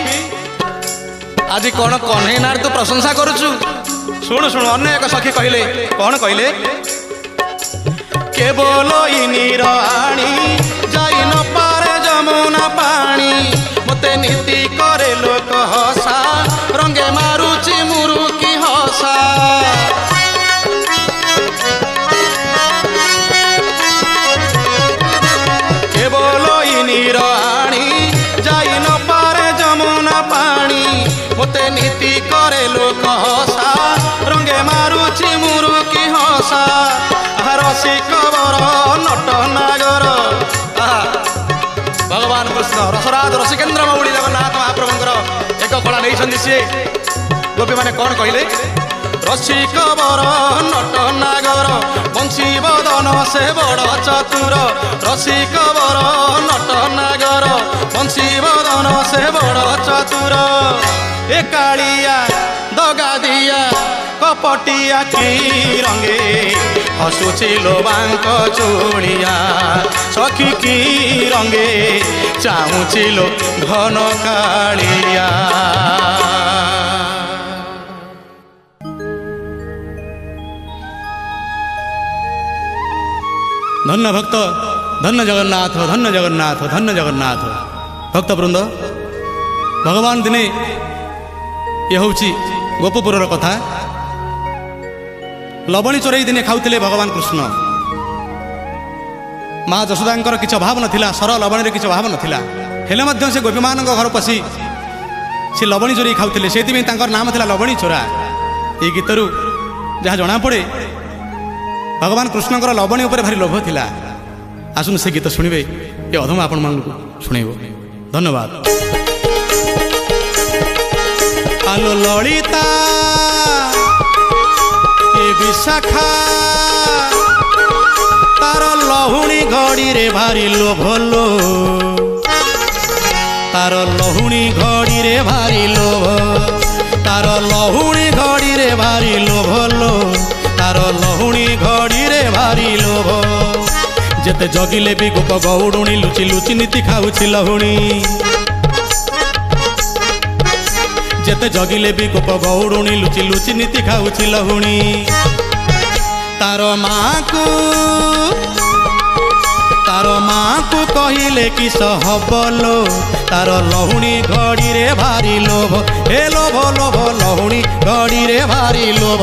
आज कौन कन्हई नार तू प्रशंसा करुचु शुणु शुणु अन्य एक सखी कहले कौन कहले केवल इनीर आणी जाई न पारे जमुना पानी मते नीति करे लोक हसा रंगे मारुची मुरुकी हसा केवल इनीर आणी जाई न पानी मते नीति करे लोक हसा रंगे मारुची मुरुकी हसा रसिक बर नट नागर भगवान कृष्ण रसराज रसिकेन्द्र मौली जगन्नाथ महाप्रभुंकर एक कला नहीं सी गोपी माने कौन कहले रसिक बर नट नागर बंशी बदन से बड़ चतुर रसिक बर नट नागर बंशी बदन से बड़ चतुर ए कालिया दगा दिया कपटिया की रंगे हसुची लोबांक चूड़िया सखी की रंगे चाहूची लो घन कालिया धन्य भक्त धन्य जगन्नाथ धन्य जगन्नाथ धन्य जगन्नाथ भक्त वृंद भगवान दिने ये हूँ गोपपुर कथा लवणी चोरई दिने खाऊले भगवान कृष्ण माँ जशोदा किसी अभाव नाला सर लवणी किसी अभाव नाला हेले से गोपी मान घर पशि से लवणी चोरई खाऊले से नाम था लवणी चोरा ये गीतर जहाँ जना पड़े भगवान कृष्णकर लवणी उपर भारी लोभ थिला आसुन से गीत शुणवे ये अधम आपण मानकु शुणेबो धन्यवाद आलो ललिता ए विशाखा तार लहुणी घड़ी रे भारी लोभलो तार लहुणी घड़ी रे भारी लोभ तार लहुणी घड़ी रे भारी लोभलो तार लहुणी घड़ी रे भारी लोभ ଯେତେ ଜଗିଲେ ବି ଗୋପ ଗଉଡ଼ୁଣି ଲୁଚି ଲୁଚି ନୀତି ଖାଉଛି ଲହୁଣୀ ଯେତେ ଜଗିଲେ ବି ଗୋପ ଗଉଡ଼ୁଣି ଲୁଚି ଲୁଚି ନୀତି ଖାଉଛି ଲହୁଣୀ ତାର ମାକୁ କହିଲେ କିସ ହବଲୋ ତାର ଲହୁଣୀ ଘଡ଼ିରେ ଭାରି ଲୋଭ ଏ ଲୋଭ ଲୋଭ ଲହୁଣୀ ଘଡ଼ିରେ ଭାରି ଲୋଭ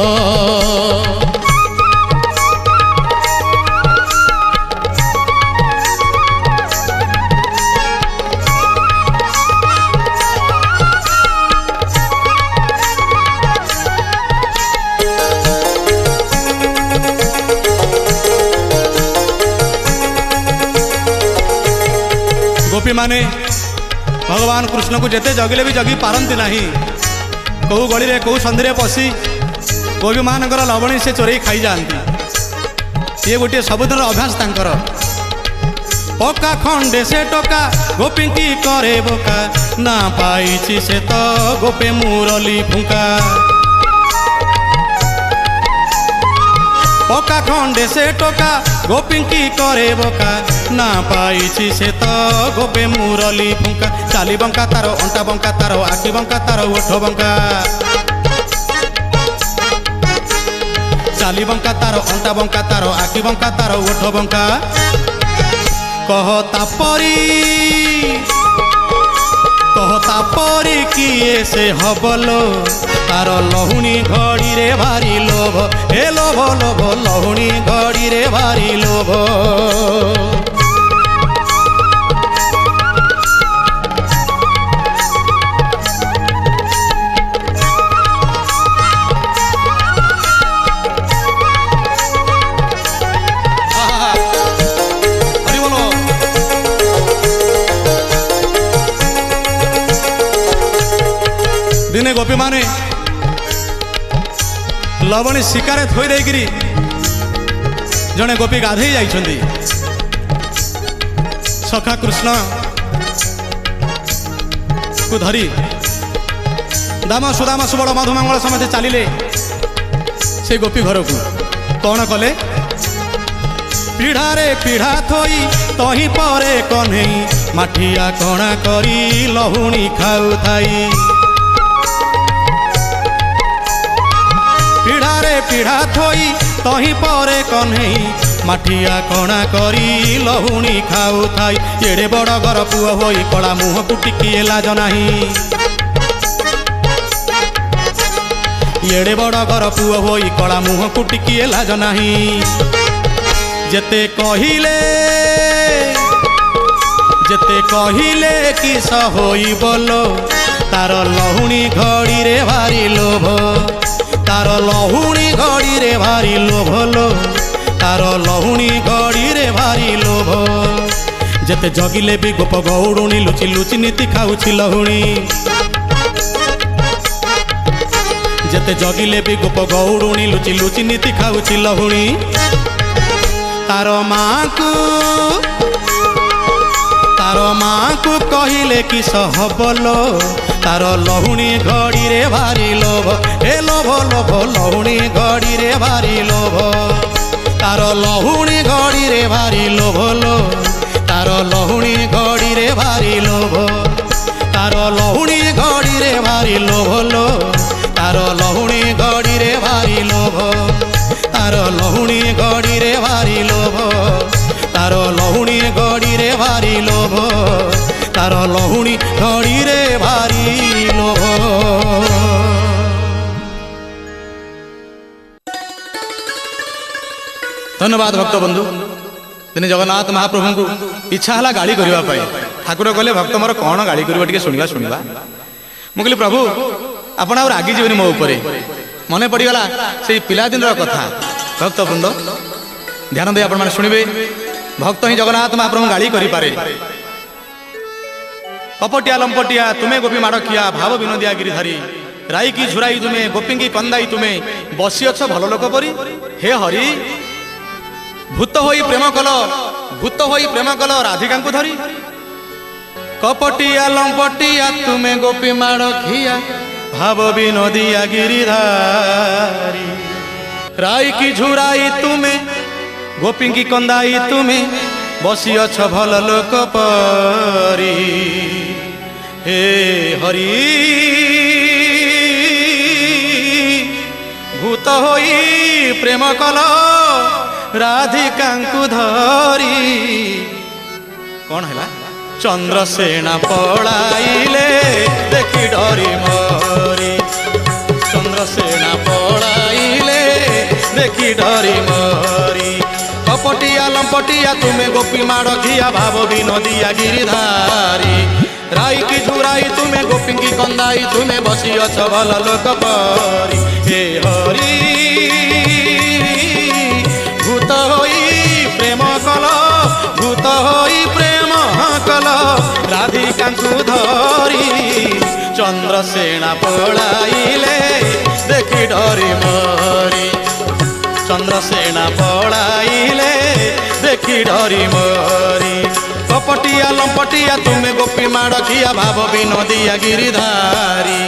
गोपी माने भगवान कृष्ण को जिते जगिले भी जगी पारती ना कौ गली में कौ सन्धि पशि गोपी मानकर लवणी से चोरई खाई जाती ये गोटे सबुदिन अभ्यास तांकर पक्का खंडे से टोका गोपी की करे बोका ना पाई से तो गोपे मुरली फुका पक्का खंडे से टोका गोपी की करे बोका ना पाई से तो गोपे मुरली फुका चाली बंका तारो अंटा बंका तारो आखि बंका तारो ओठ बंका चाली बंका तारो अंटा बंका तारो आखि बंका तारो ओठ बंका कहता परी किए से हबलो तार लहुणी घड़ी रे भारी लोभ हे लोभ लोभ लहुणी घड़ी रे भारी लोभ दिने गोपी माने लवणी शिकारे थोई देकरी जड़े गोपी गाधे जाइछंदी सखा कृष्ण को धरी दाम सुदाम सुबल मधुमंगल समेत चलिले से गोपी घर को कौन कले पीढ़ारे पीढ़ा थोई तही परे कन्हई माठिया कणा करी लहुणी खाऊ थाई पीढ़ारे पीढ़ा थोई तही परे कन्हई माठिया कणा करी लहुणी खाऊ थाई एड़े बड़ घर पुआ होई कला मुह को टिकिए लाज नाही एड़े बड़ घर पुआ होई कला मुह को टिकिए लाज नाही जेते कहिले किस होई बोलो तार लहुणी घड़ी रे भारी लोभ तार लहुणी घड़ी रे भारी लोभ लो तार लहुणी घड़ी रे भारी लोभ जेते जगिले भी गोप गौड़ुणी लुचि लुचि नीति खाऊछि लहुणी जेते जगिले भी गोप गौड़ुणी लुचि लुचि नीति खाऊछि लहुणी तार माँ को कहिले किस हबलो तार लहुणी घड़ी रे भारी लोभ हे लोभ लोभ लहुणी घड़ी रे भारी लोभ तार लहुणी घड़ी रे भारी लोभ लो तार लहुणी घड़ी रे भारी लोभ तार लहुणी घड़ी रे भारी लोभ लो तार लहुणी घड़ी रे भारी लोभ तार लहुणी घड़ी रे भारी लोभ तार लहुणी घड़ी रे भारी लोभ तार लहुणी घड़ी रे भारी लोभ। धन्यवाद भक्त बंधु दिने जगन्नाथ महाप्रभु को इच्छा है गाड़ी करने ठाकुर कहले भक्त मोर कौन गाड़ी कर शुणा शुणा मुझे प्रभु आपण आ रागी जीवन मो उपरे मन पड़गला से पिलादिन कथा भक्त बृंद ध्यान दे आपण शुणवे भक्त ही जगन्नाथ महाप्रभु गाड़ी करें कपटिया लंपटिया तुम्हें गोपी माड़ किया भाव विनोदिया गिरिधारी राई की झुराई तुम्हें गोपी की कंदाई तुम्हें बसी अछ भल लोक परी हे हरि भूत होई प्रेम कल राधिका को धरी कपटिया लंपटिया तुम्हें गोपी माड़ खिया भाव विनोदिया गिरिधारी राई की झुराई तुम्हें गोपी की कंदाई तुम्हें ବସିଅଛ ଭଲ ଲୋକ ପରି। ହେ ହରି ଭୂତ ହୋଇ ପ୍ରେମ କଲ ରାଧିକାଙ୍କୁ ଧରି। କଣ ହେଲା? ଚନ୍ଦ୍ରସେନା ପଳାଇଲେ ଦେଖି ଡରି ମରି। ଚନ୍ଦ୍ରସେନା ପଳାଇଲେ ଦେଖି ଡରି ମରି। କପଟିଆ ଲମ୍ପଟିଆ ତୁମେ ଗୋପୀ ମାଡ଼ ଘିଆ ଭାବ ବିନୋଦିଆ ଗିରିଧାରୀ। ରାଇକି ଝୁରାଇ ତୁମେ ଗୋପୀଙ୍କି କନ୍ଦାଇ ତୁମେ ବସିଅଛ ଭଲ ଲୋକ ପରି। ହେ ହରି ଭୂତ ହୋଇ ପ୍ରେମ କଲ ଭୂତ ହୋଇ ପ୍ରେମ କଲ ରାଧିକାଙ୍କୁ ଧରି। ଚନ୍ଦ୍ରସେନା ପଳାଇଲେ ଦେଖି ଡରି ମରି। ଚନ୍ଦ୍ରସେନା ପଳାଇଲେ ଦେଖି ଡରି ମରି। କପଟିଆ ଲମ୍ପଟିଆ ତୁମେ ଗୋପୀ ମାଡ଼ ଖିଆ ଭାବ ବିନୋଦିଆ ଗିରିଧାରୀ।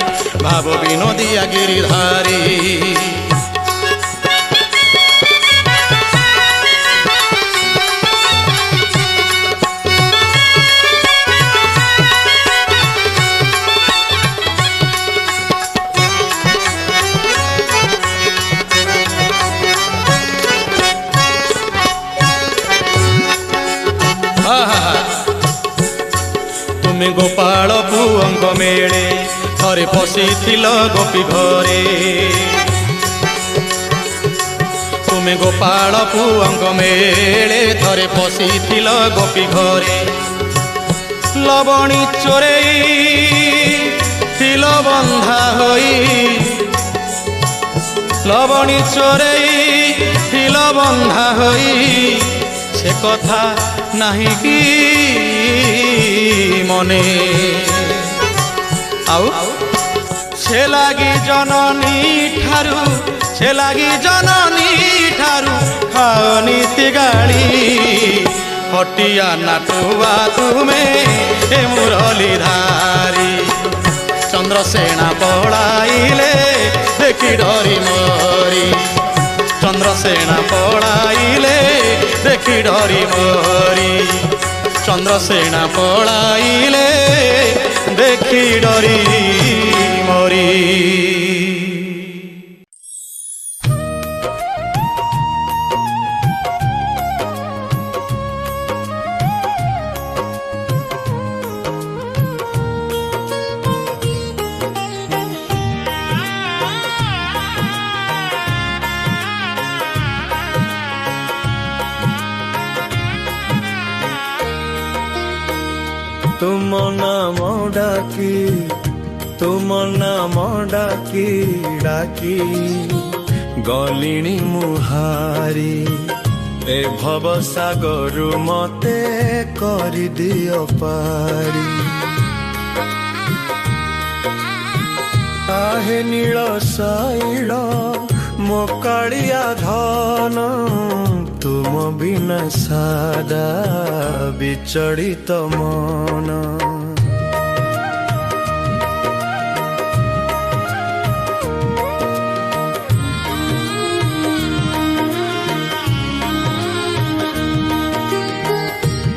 ଭାବ ବିନୋଦିଆ ଗିରିଧାରୀ। ତୁମେ ଗୋପାଳ ପୁଅଙ୍କ ମେଳେ ଥରେ ପଶିଥିଲ ଗୋପୀ ଘରେ। ତୁମେ ଗୋପାଳ ପୁଅଙ୍କ ମେଳେ ଥରେ ପଶିଥିଲ ଗୋପୀ ଘରେ। ଲବଣୀ ଚୋରେଇ ଥିଲ ବନ୍ଧା ହୋଇ। ଲବଣୀ ଚୋରେଇ ଥିଲ ବନ୍ଧା ହୋଇ। ସେ କଥା ନାହିଁ କି ମନେ। ଆଉ ସେ ଲାଗି ଜନନୀ ଠାରୁ ସେ ଲାଗି ଜନନୀ ଠାରୁ ଖାଅନିତି ଗାଳି। ହଟିଆ ନାଟୁଆ ତୁମେ ଏ ମୁରଲୀଧାରୀ। ଚନ୍ଦ୍ରସେନା ପଳାଇଲେ ଦେଖି ଡରି ମରି। ଚନ୍ଦ୍ରସେନା ପଳାଇଲେ ଦେଖି ଡରି ମରି। ଚନ୍ଦ୍ରସେନା ପଳାଇଲେ ଦେଖି ଡରି ମରି। तुम नाम डाकी तुम नाम डाकी डाकी गलिणी मुहारी। ए भव सागरु मते करि दियो पारी। आहे नील साइल मो कालिया धन तुम बिना सादा विचलित मन।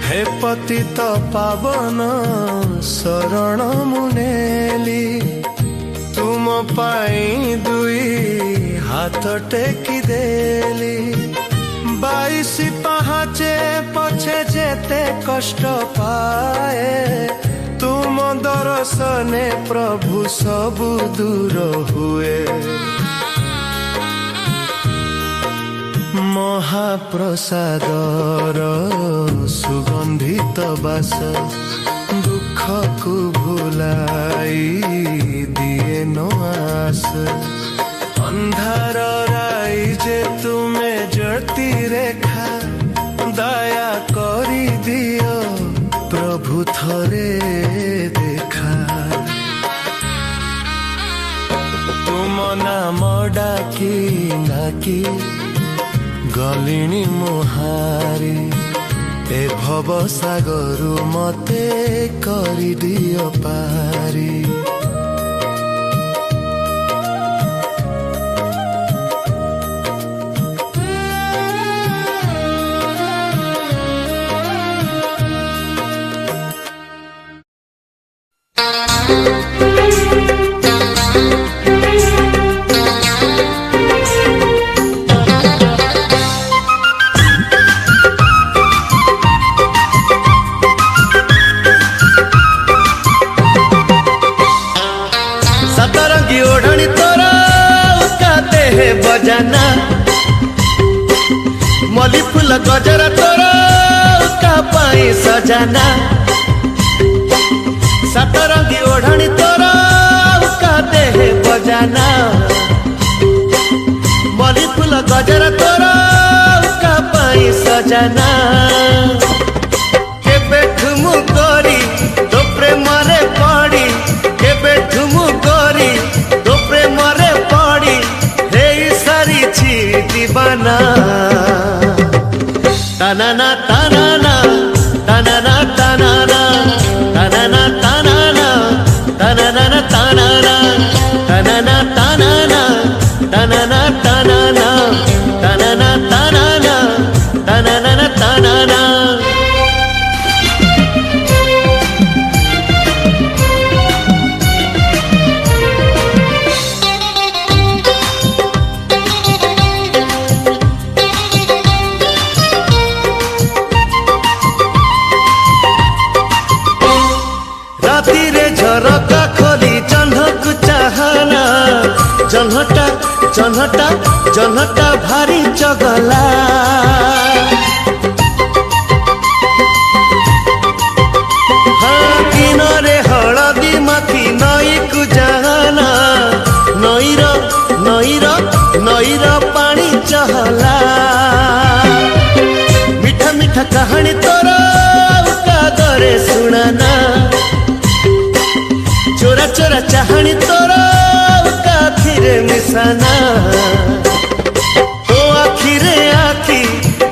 हे पतित पावन शरण मुनेली। तुम पाई दुई हाथ टेकी देली। 22 पाहाचे पछे जेते कष्ट पाए। तुम दर्शने प्रभु सबु दूर हुए। महाप्रसादर सुगंधित बास दुख को भुलाई दिए नो आस। अंधार राई जे तुमे ज्योति रेखा दया करी दियो प्रभु थरे देखा। तुम नाम डाकी डाकी गलिणी मुहारी। ए भव सागरु मते करि दियो पारी। सतरंगी ओढ़नी तोरा उकाते है बजाना मली फूल गजरा तोरा उका पाई सजाना सतरंगी ओढ़नी तोरा उकाते है बजाना मली फूल गजरा तोरा उका पाई सजाना केबे ठुमु करी तो प्रेमरे पड़ी केबे ठुमु करी तो प्रेमरे पड़ी हे सारी छी दीवाना तानाना तानाना तानाना तानाना तानाना तानाना तानाना तानाना तानाना तानाना तानाना तानाना तानाना तानाना तानाना तानाना रातिरे झरका खोली जह्नकु चाहना जह्नटा जह्नटा जह्नटा भारी चगला हाँ दिनरे हलदी माखी नई कु जाना नईर नईर नईर पानी चहला मीठा मीठा कहानी तोरा कागरे सुनाना चोरा चोरा चाहनी तोरा काथिरे मिसाना तो आखिरे आखी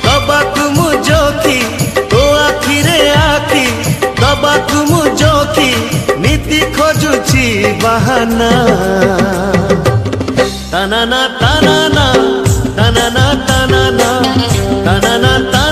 दबाकु मु जोखी तो आखिरे आखी दबाकु मु जोखी नीति खोजुची बहाना तानाना तानाना तानाना तानाना तानाना